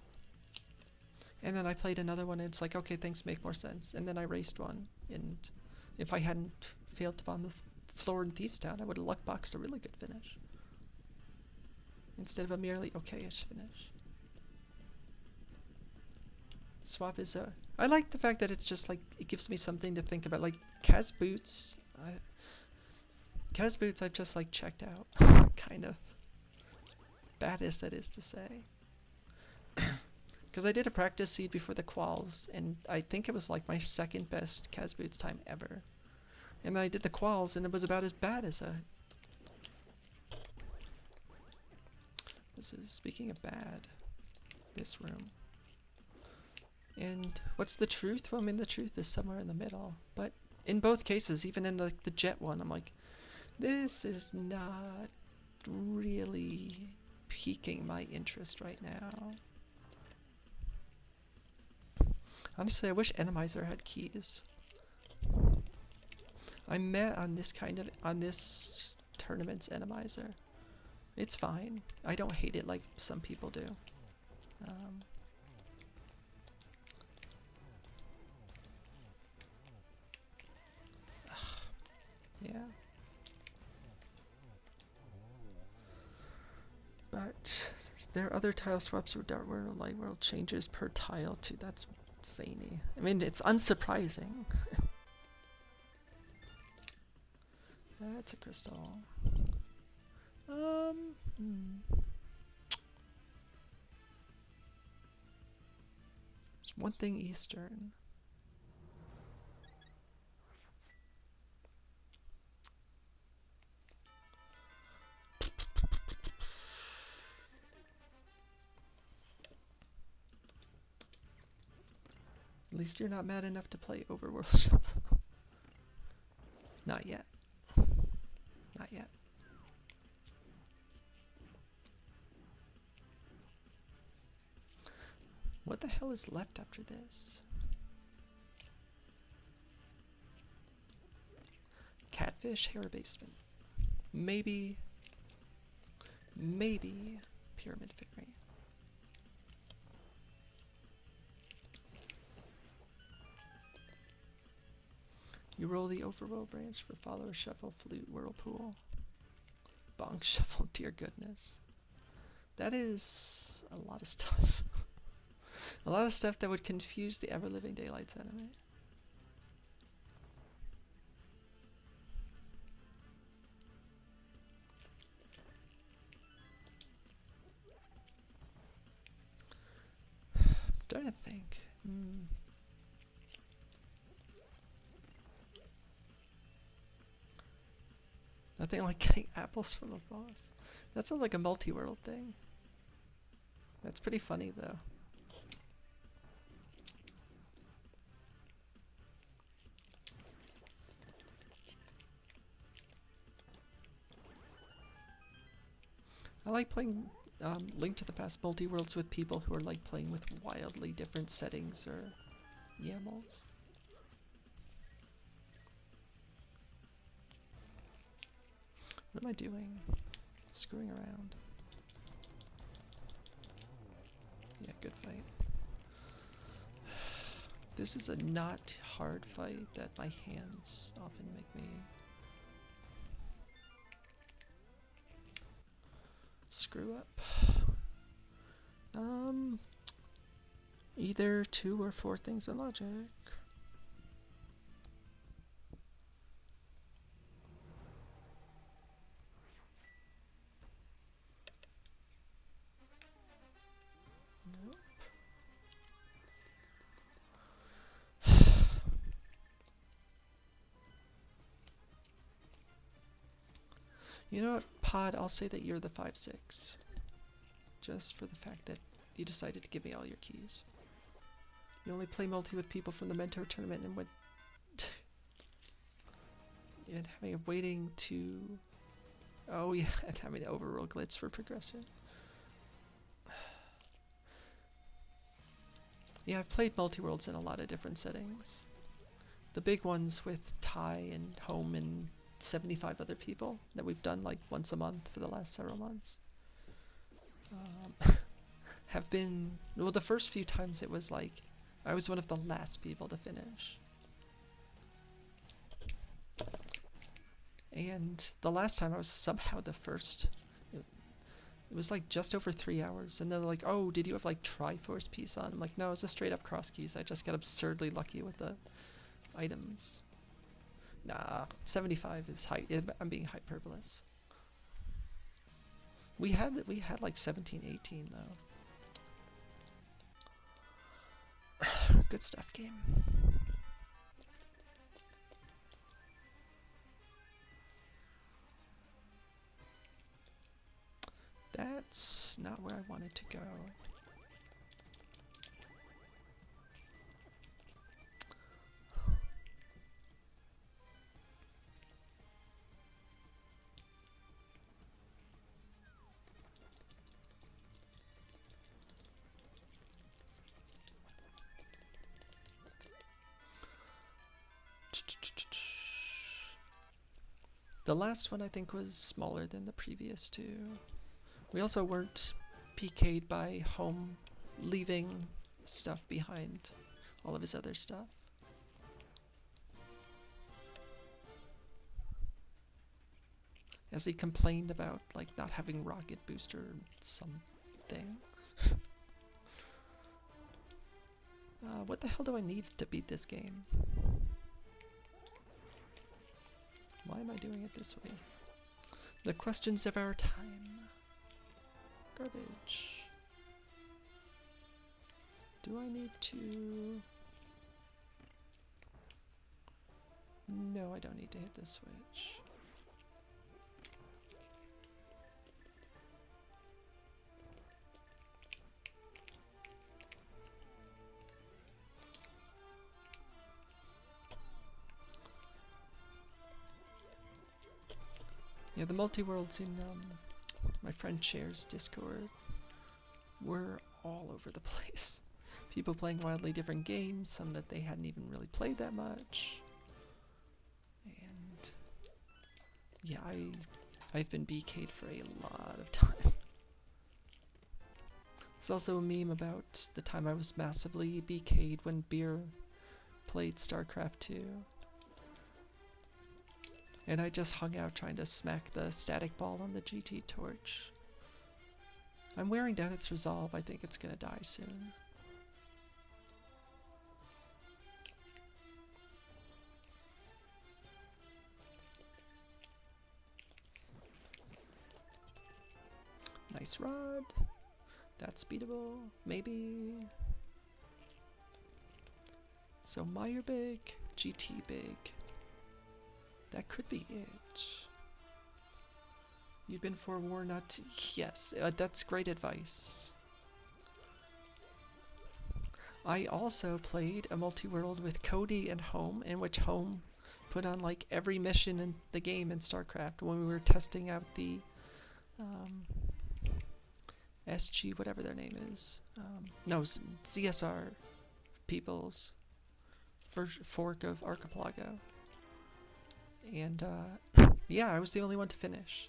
And then I played another one and it's like, okay, things make more sense. And then I raced one. And if I hadn't failed to bomb the floor in Thieves Town, I would have luck boxed a really good finish. Instead of a merely okay-ish finish. Swap is I like the fact that it's just like, it gives me something to think about. Like, Cas boots. Cas boots I've just like checked out. Kind of. As bad as that is to say. Because I did a practice seed before the quals, and I think it was like my second best Cas boots time ever. And then I did the quals, and it was about as bad as a... This is, speaking of bad, this room. And what's the truth? Well, I mean, the truth is somewhere in the middle. But in both cases, even in the jet one, I'm like, this is not really piquing my interest right now. Honestly, I wish Enemizer had keys. I'm meh on this tournament's Enemizer. It's fine. I don't hate it like some people do. Yeah. But there are other tile swaps where Dark World, Light World changes per tile too. That's zany. I mean, it's unsurprising. That's a crystal. There's one thing Eastern. At least you're not mad enough to play Overworld Shuffle. Not yet. Not yet. What the hell is left after this? Catfish, hair basement. Maybe Pyramid Fairy. You roll the overroll branch for follow, shuffle, flute, whirlpool. Bonk, shuffle, dear goodness. That is a lot of stuff. A lot of stuff that would confuse the ever-living daylights enemy. Trying to think. Nothing like getting apples from a boss. That sounds like a multi-world thing. That's pretty funny though. I like playing Link to the Past multi-worlds with people who are like playing with wildly different settings or YAMLs. What am I doing? Screwing around. Yeah, good fight. This is a not hard fight that my hands often make me screw up. Either 2 or 4 things in logic. Nope. You know what, Pod, I'll say that you're the 5-6. Just for the fact that you decided to give me all your keys. You only play multi with people from the Mentor tournament and and waiting to... Oh yeah, and having to overroll glitz for progression. Yeah, I've played multi-worlds in a lot of different settings. The big ones with Ty and Home and 75 other people that we've done like once a month for the last several months. Have been... Well, the first few times it was like I was one of the last people to finish. And the last time I was somehow the first. It was like just over 3 hours. And they're like, oh, did you have like Triforce piece on? I'm like, no, it's a straight up cross keys. I just got absurdly lucky with the items. Nah, 75 is high. I'm being hyperbolous. We had like 17, 18 though. Good stuff, game. That's not where I wanted to go. The last one I think was smaller than the previous two. We also weren't PK'd by Home leaving stuff behind, all of his other stuff. As he complained about like not having rocket booster or something. What the hell do I need to beat this game? Why am I doing it this way? The questions of our time. Garbage. Do I need to... No, I don't need to hit this switch. Yeah, the multi-worlds in my friend Cher's Discord were all over the place. people playing wildly different games, some that they hadn't even really played that much. And yeah, I've been BK'd for a lot of time. There's also a meme about the time I was massively BK'd when Beer played StarCraft 2. And I just hung out trying to smack the static ball on the GT torch. I'm wearing down its resolve. I think it's gonna die soon. Nice rod. That's beatable. Maybe. So Meyer big, GT big. That could be it. You've been forewarned not to... Yes, that's great advice. I also played a multi-world with Cody and Home, in which Home put on like every mission in the game in StarCraft when we were testing out the SG, whatever their name is. No, ZSR people's fork of Archipelago. And yeah, I was the only one to finish.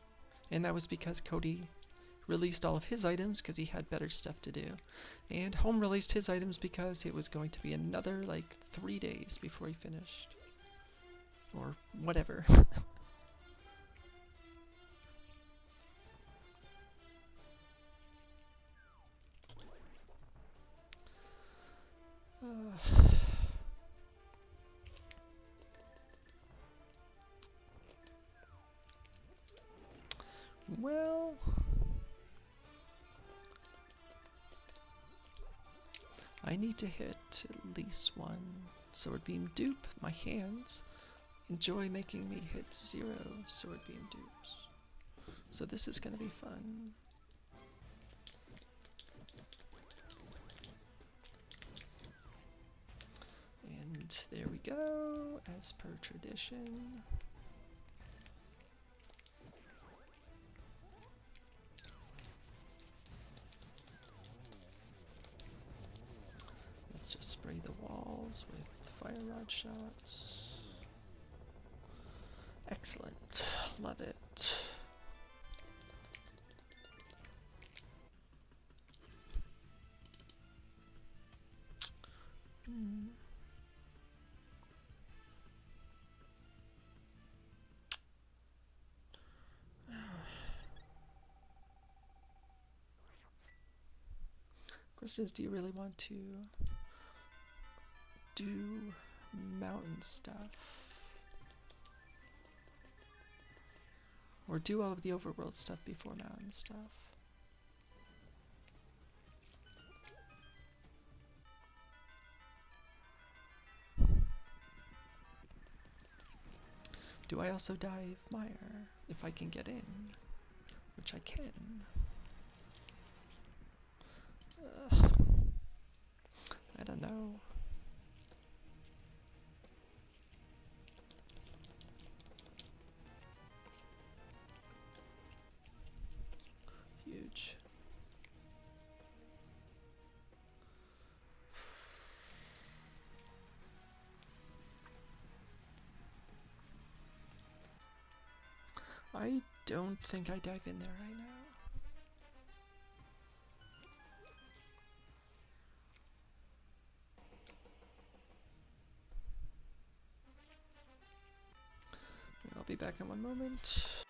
And that was because Cody released all of his items because he had better stuff to do. And Home released his items because it was going to be another like 3 days before he finished. Or whatever. Well, I need to hit at least one sword beam dupe. My hands enjoy making me hit 0 sword beam dupes. So this is going to be fun. And there we go, as per tradition. Let's just spray the walls with fire rod shots. Excellent, love it. Question is, do you really want to do mountain stuff? Or do all of the overworld stuff before mountain stuff? Do I also dive Mire if I can get in? Which I can. I don't know. Huge. I don't think I dive in there right now. I'll be back in one moment.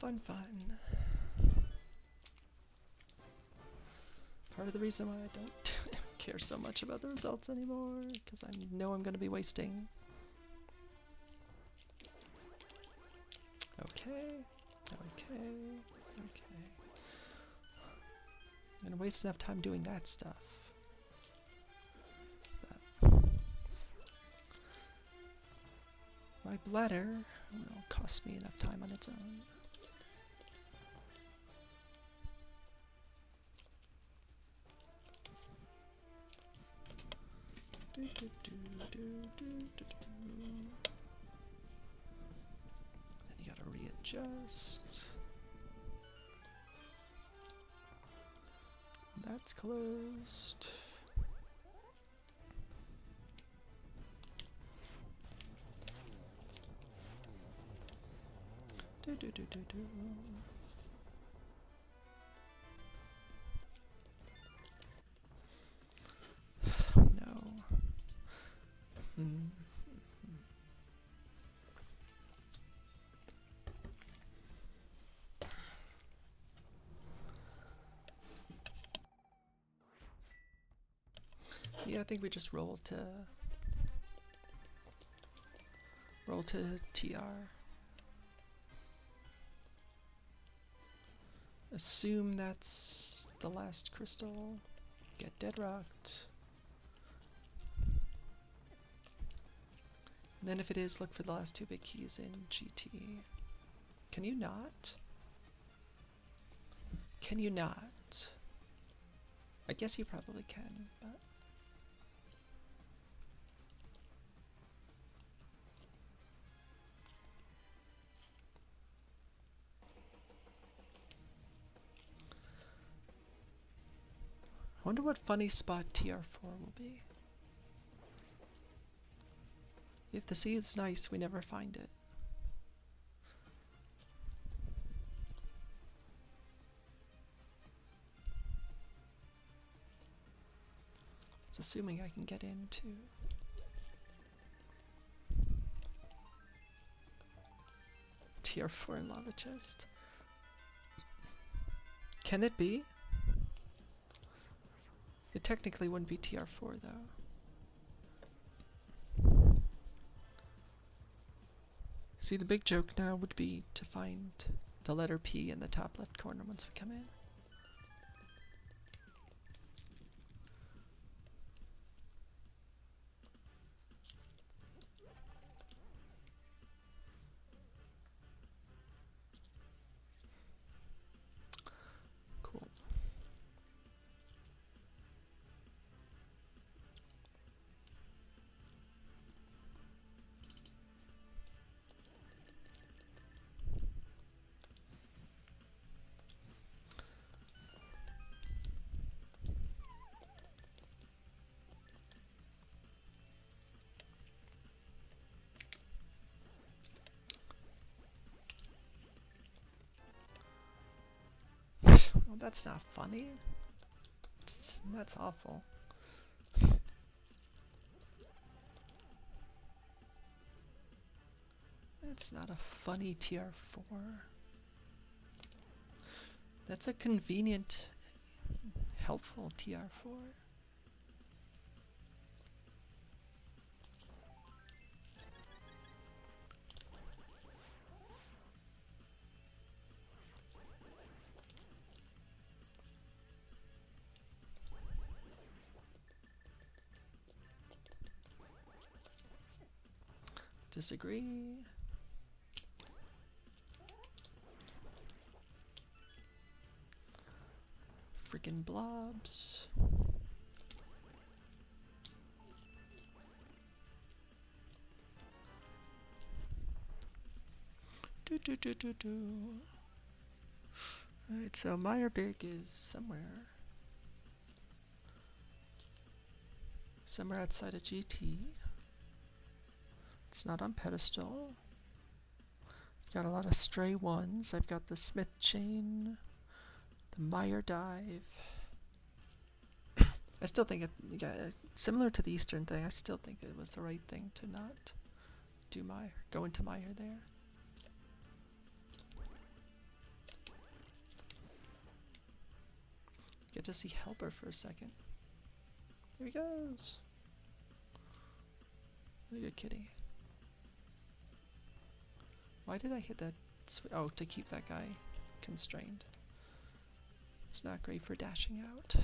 Fun, fun. Part of the reason why I don't care so much about the results anymore, because I know I'm going to be wasting. Okay, okay, okay. I'm going to waste enough time doing that stuff. But my bladder will cost me enough time on its own. Then you gotta readjust. That's closed. No. Yeah, I think we just roll to TR. Assume that's the last crystal. Get dead rocked. And then if it is, look for the last two big keys in GT. Can you not? Can you not? I guess you probably can, but... I wonder what funny spot TR4 will be. If the seed's nice, we never find it. It's assuming I can get into TR4 in lava chest. Can it be? It technically wouldn't be TR4 though. See, the big joke now would be to find the letter P in the top left corner once we come in. Cool. Well, that's not funny. That's awful. That's not a funny TR4. That's a convenient, helpful TR4. Disagree. Freaking blobs. Alright, so Meyer Big is somewhere outside of GT. It's not on pedestal. Got a lot of stray ones. I've got the Smith chain, the Meyer dive. I still think it, yeah, similar to the Eastern thing, I still think it was the right thing to not do Meyer, go into Meyer there. Get to see Helper for a second. Here he goes. What a good kitty. Why did I hit that? Oh, to keep that guy constrained. It's not great for dashing out.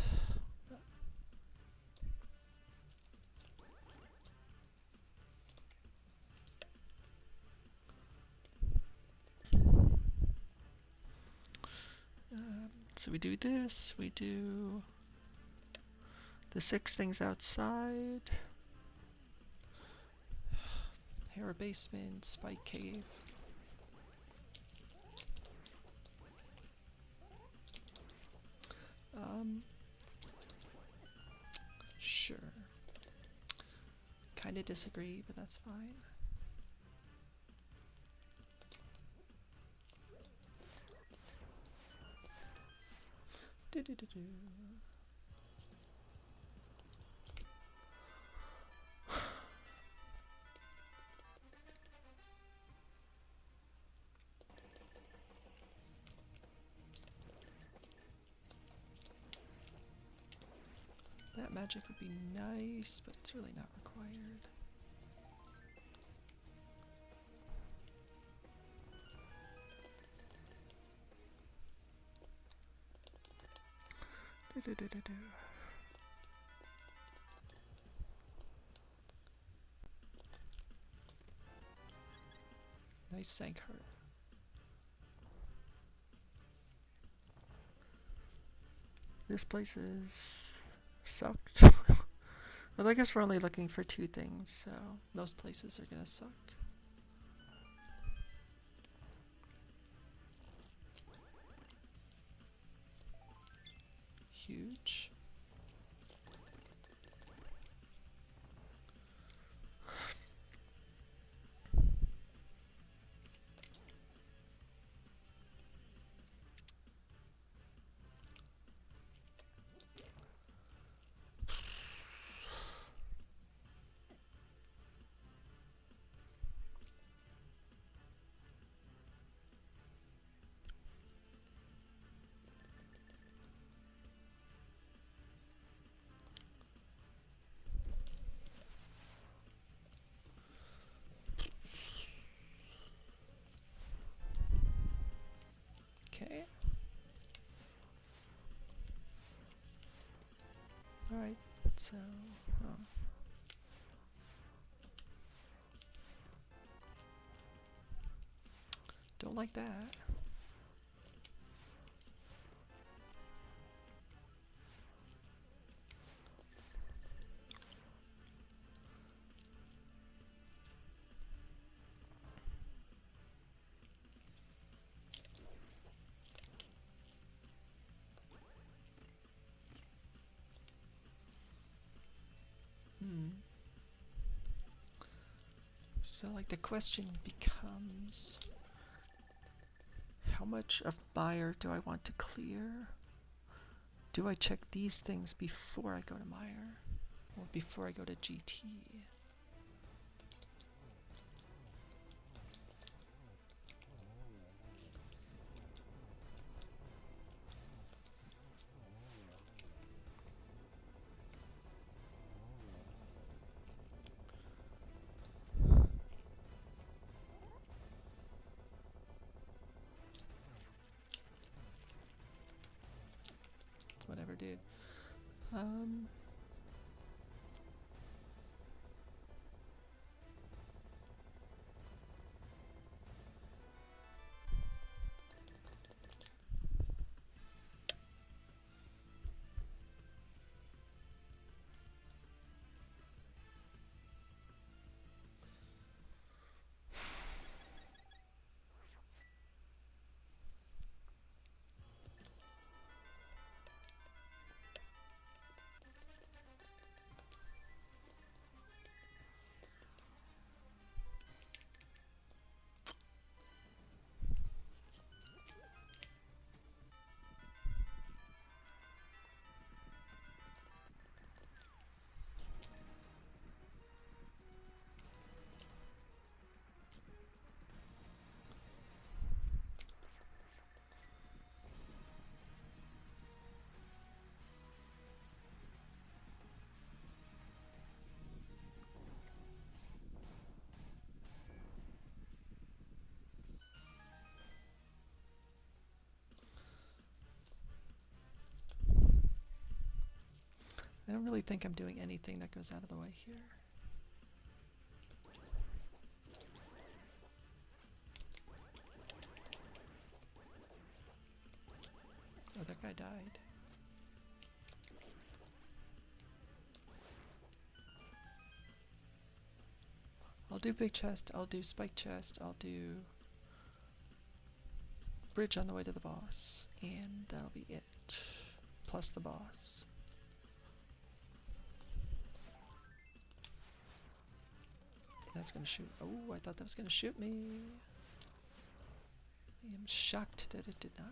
So we do this, we do the 6 things outside. Hera basement, spike cave. Sure. Kinda disagree, but that's fine. Do-do-do-do. That magic would be nice, but it's really not required. Do-do-do-do-do. Nice sank heart. This place is sucked. Well, I guess we're only looking for 2 things, so most places are gonna suck. Huge. Okay. Alright, so... Don't like that. So, like, the question becomes, how much of Mire do I want to clear? Do I check these things before I go to Mire? Or before I go to GT? Whatever, dude. I don't really think I'm doing anything that goes out of the way here. Oh, that guy died. I'll do big chest, I'll do spike chest, I'll do bridge on the way to the boss, and that'll be it. Plus the boss. That's gonna shoot. Oh, I thought that was gonna shoot me. I am shocked that it did not.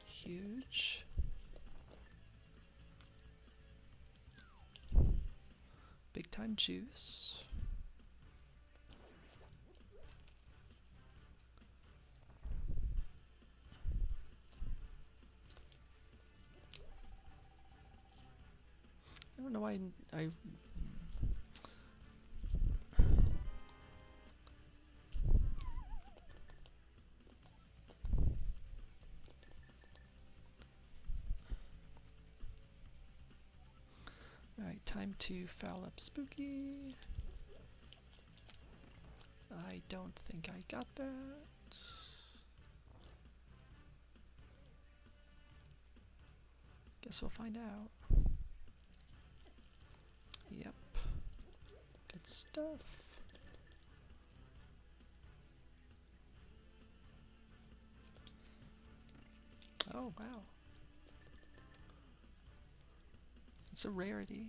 Huge. Big time juice. I don't know why I Alright, time to foul up Spooky. I don't think I got that. Guess we'll find out. Yep. Good stuff. Oh, wow. It's a rarity.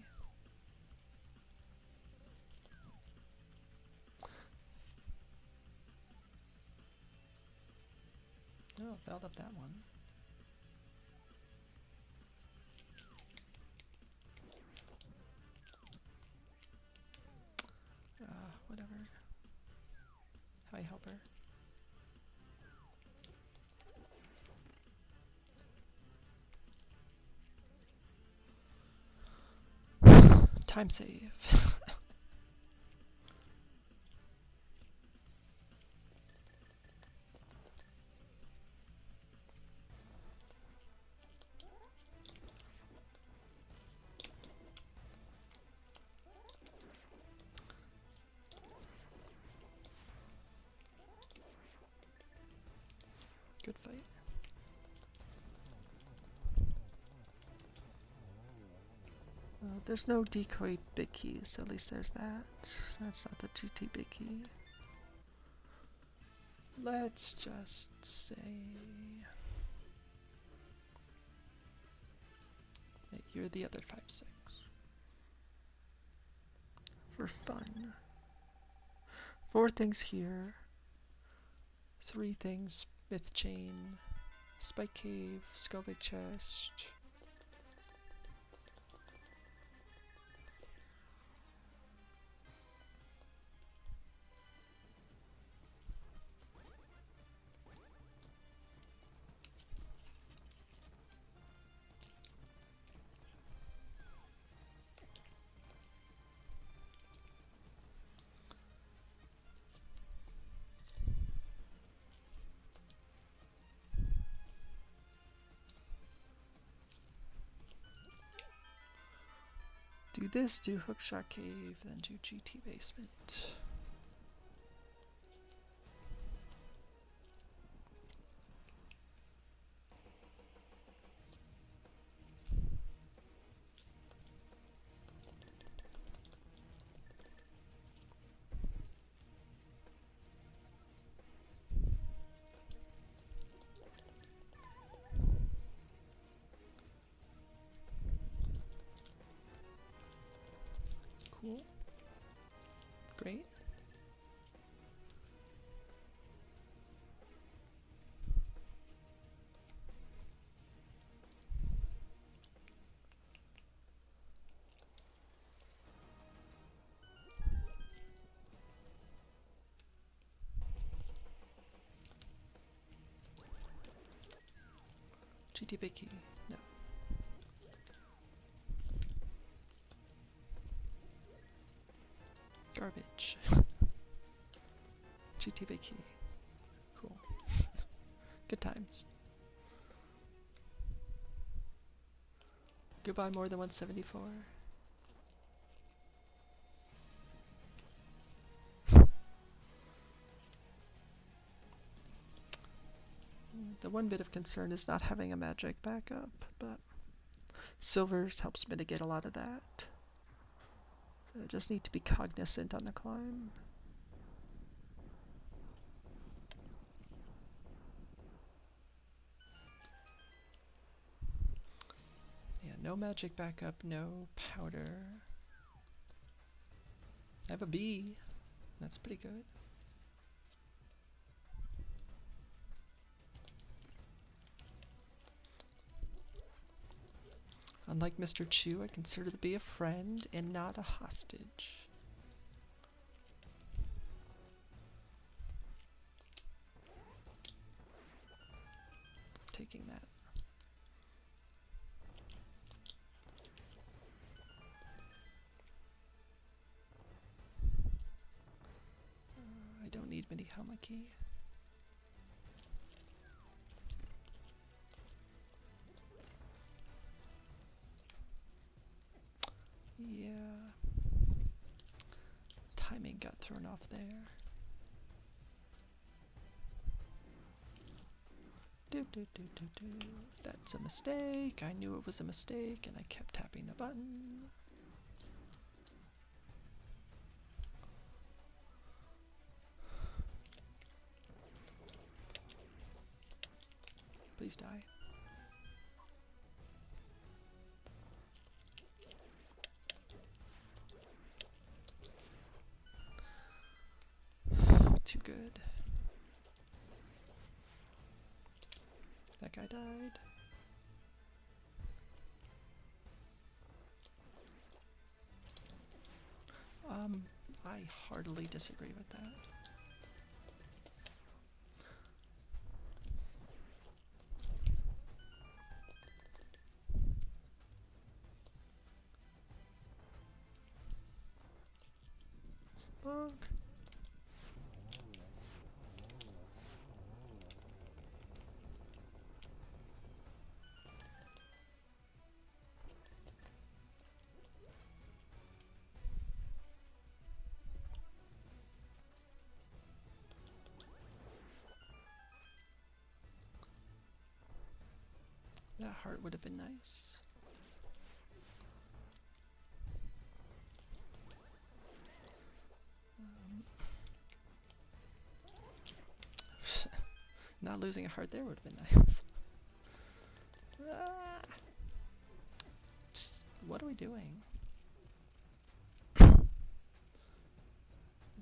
Oh, fouled up that one. Whatever. Hi, helper. Time save. Good fight. There's no decoy big key, so at least there's that. That's not the GT big key. Let's just say that you're the other 5-6. For fun. 4 things here. 3 things, Myth Chain, Spike Cave, Skull Big Chest. Do this, do Hookshot Cave, then do GT Basement. Cool. Great. GTBK. No. Garbage. GTBK. Cool. Good times. Goodbye more than 174. The one bit of concern is not having a magic backup, but silvers helps mitigate a lot of that. So just need to be cognizant on the climb. Yeah, no magic backup, no powder. I have a B. That's pretty good. Unlike Mr. Chu, I consider to be a friend and not a hostage. Taking that. I don't need many Cabookey. Yeah. Timing got thrown off there. That's a mistake. I knew it was a mistake and I kept tapping the button. Please die. Too good. That guy died. I heartily disagree with that. Bonk. That heart would have been nice. Not losing a heart there would have been nice. What are we doing? I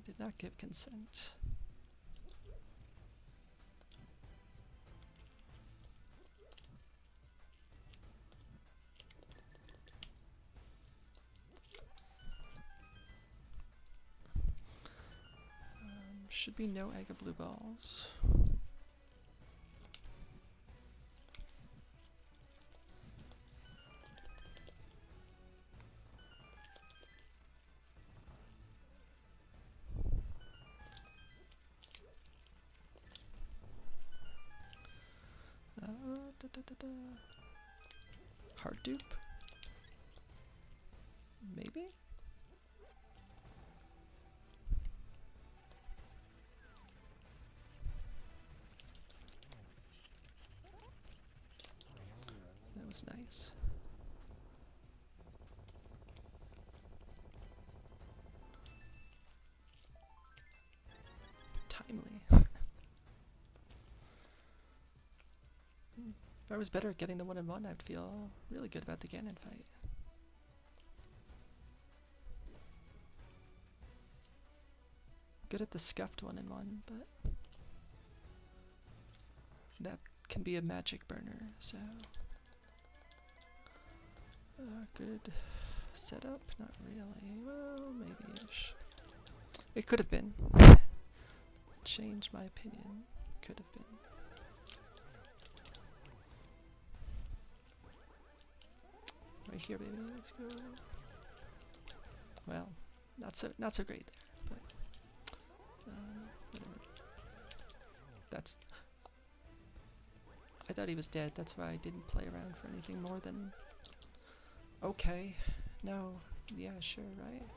did not give consent. Should be no egg of blue balls. Hard dupe? Maybe? That was nice. Timely. If I was better at getting the 1-on-1, I'd feel really good about the Ganon fight. Good at the scuffed 1-on-1, but that can be a magic burner, so good setup? Not really. Well, maybe-ish. It could have been. Changed my opinion. Could have been. Right here, baby. Let's go. Well, not so great there, but whatever. That's. I thought he was dead. That's why I didn't play around for anything more than. Okay. No. Yeah. Sure. Right.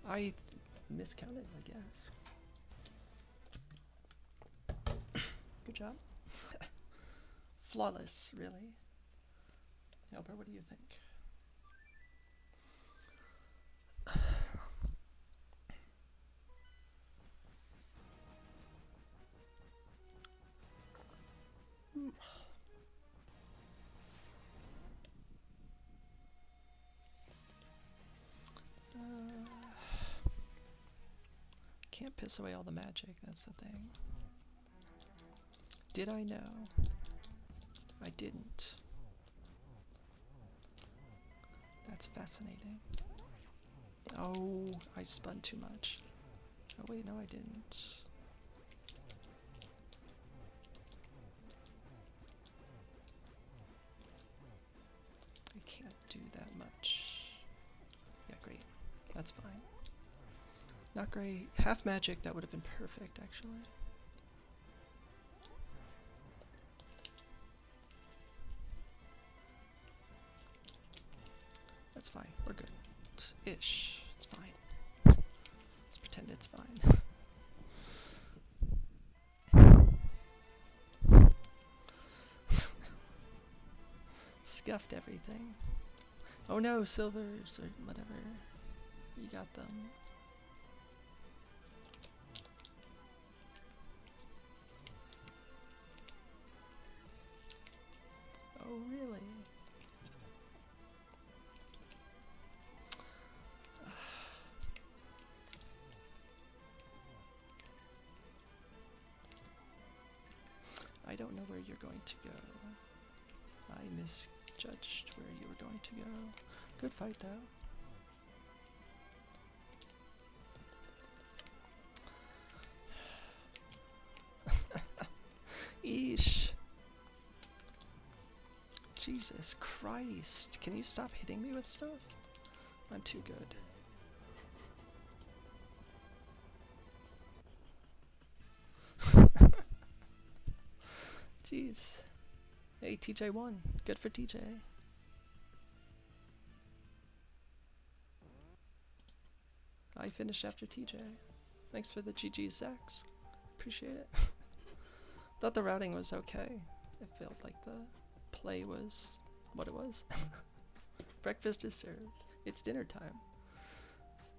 I miscounted, I guess. Good job. Flawless, really. Helper, what do you think? Can't piss away all the magic, that's the thing. Did I know? I didn't. That's fascinating. Oh, I spun too much. Oh wait, no I didn't. I can't do that much. Yeah, great. That's fine. Not great. Half magic, that would have been perfect, actually. That's fine. We're good. Ish. It's fine. Let's pretend it's fine. Scuffed everything. Oh no, silvers or whatever. You got them. Oh really? I don't know where you're going to go. I misjudged where you were going to go. Good fight though. Eesh. Jesus Christ. Can you stop hitting me with stuff? I'm too good. Jeez. Hey, TJ won. Good for TJ. I finished after TJ. Thanks for the GG Zax. Appreciate it. Thought the routing was okay. It felt like the play was what it was. Breakfast is served. It's dinner time.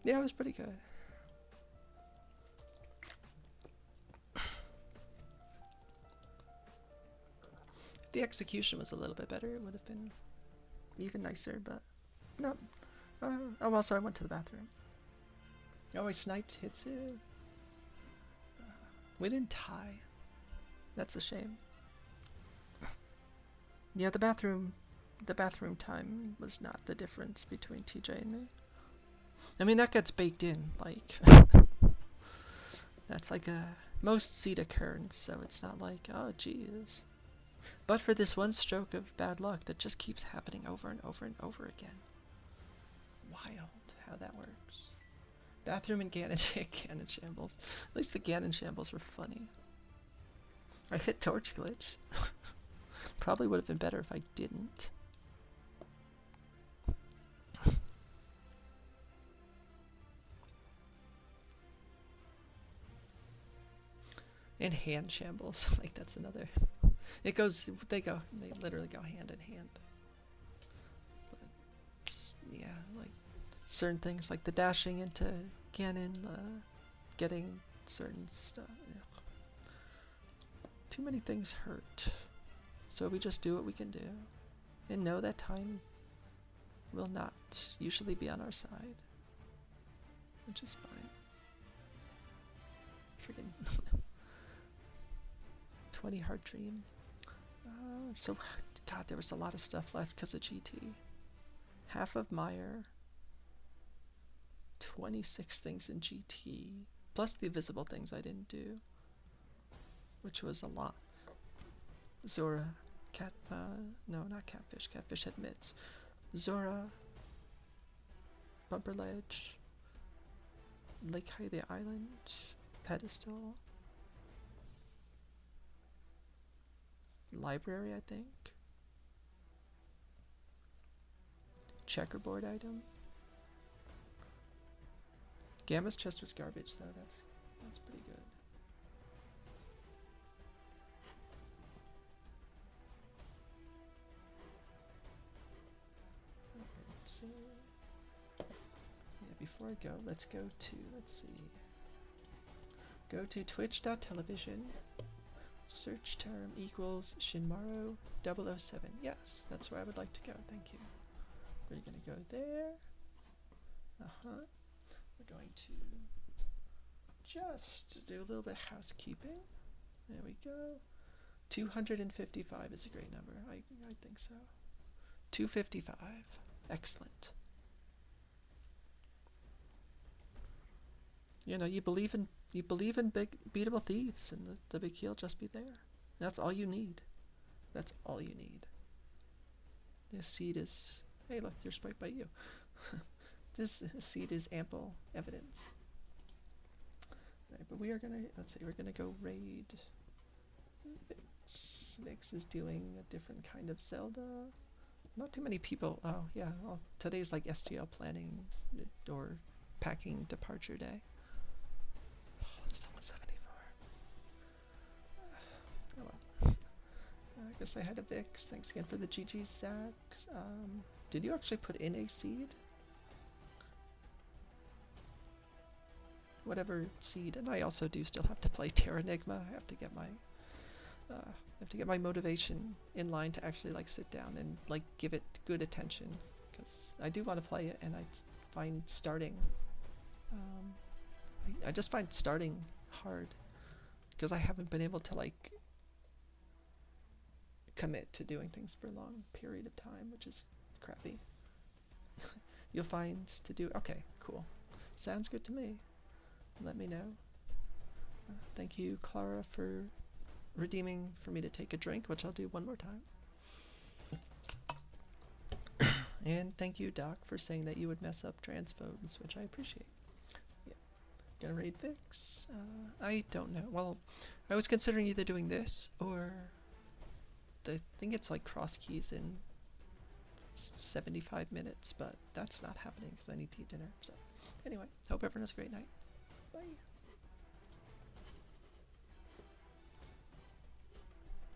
Yeah, it was pretty good. If the execution was a little bit better, it would have been even nicer, but no. Oh, also I went to the bathroom. Oh, I sniped Hitsu. We didn't tie. That's a shame. Yeah, the bathroom time was not the difference between TJ and me. I mean, that gets baked in, like, that's like a most seed occurrence, so it's not like, oh, geez. But for this one stroke of bad luck that just keeps happening over and over and over again. Wild how that works. Bathroom and Ganon shambles. At least the Ganon shambles were funny. I hit torch glitch. Probably would have been better if I didn't. And hand shambles. Like that's another. It goes. They literally go hand in hand. But yeah, like certain things, like the dashing into Ganon, getting certain stuff. Ugh. Too many things hurt. So we just do what we can do, and know that time will not usually be on our side, which is fine. Friggin' 20 Heart Dream. So, God, there was a lot of stuff left because of GT. Half of Meyer. 26 things in GT. Plus the visible things I didn't do. Which was a lot. Zora, No, not catfish. Catfish had mitts. Zora. Bumper ledge. Lake Hylia Island. Pedestal. Library, I think. Checkerboard item. Gamma's chest was garbage though, that's pretty good. Alright, so yeah, before I go, let's see. Go to twitch.tv. Search term equals Shinmaru 007. Yes, that's where I would like to go, thank you. We're gonna go there. We're going to just do a little bit of housekeeping. There we go. 255 is a great number. I think so. 255. Excellent. You know, you believe in big beatable thieves, and the big key'll just be there. That's all you need. That's all you need. This seed is... Hey, look, you're sprite by you. This seed is ample evidence. Alright, but we are gonna, let's see, we're gonna go raid Vix. Vix is doing a different kind of Zelda. Not too many people. Oh, yeah, well, today's like SGL planning or packing departure day. Oh, it's almost 74. Oh well. I guess I had a Vix. Thanks again for the GG Zach. Did you actually put in a seed? Whatever seed, and I also do still have to play Terranigma. I have to get my motivation in line to actually like sit down and like give it good attention, because I do want to play it, and I find starting I just find starting hard because I haven't been able to like commit to doing things for a long period of time, which is crappy. You'll find to do... Okay, cool. Sounds good to me. Let me know. Thank you, Clara, for redeeming for me to take a drink, which I'll do one more time. And thank you, Doc, for saying that you would mess up transphobes, which I appreciate. Yeah. Gonna raid Vix? I don't know. Well, I was considering either doing this or... I think it's like cross keys in 75 minutes, but that's not happening because I need to eat dinner. So anyway, hope everyone has a great night. Bye.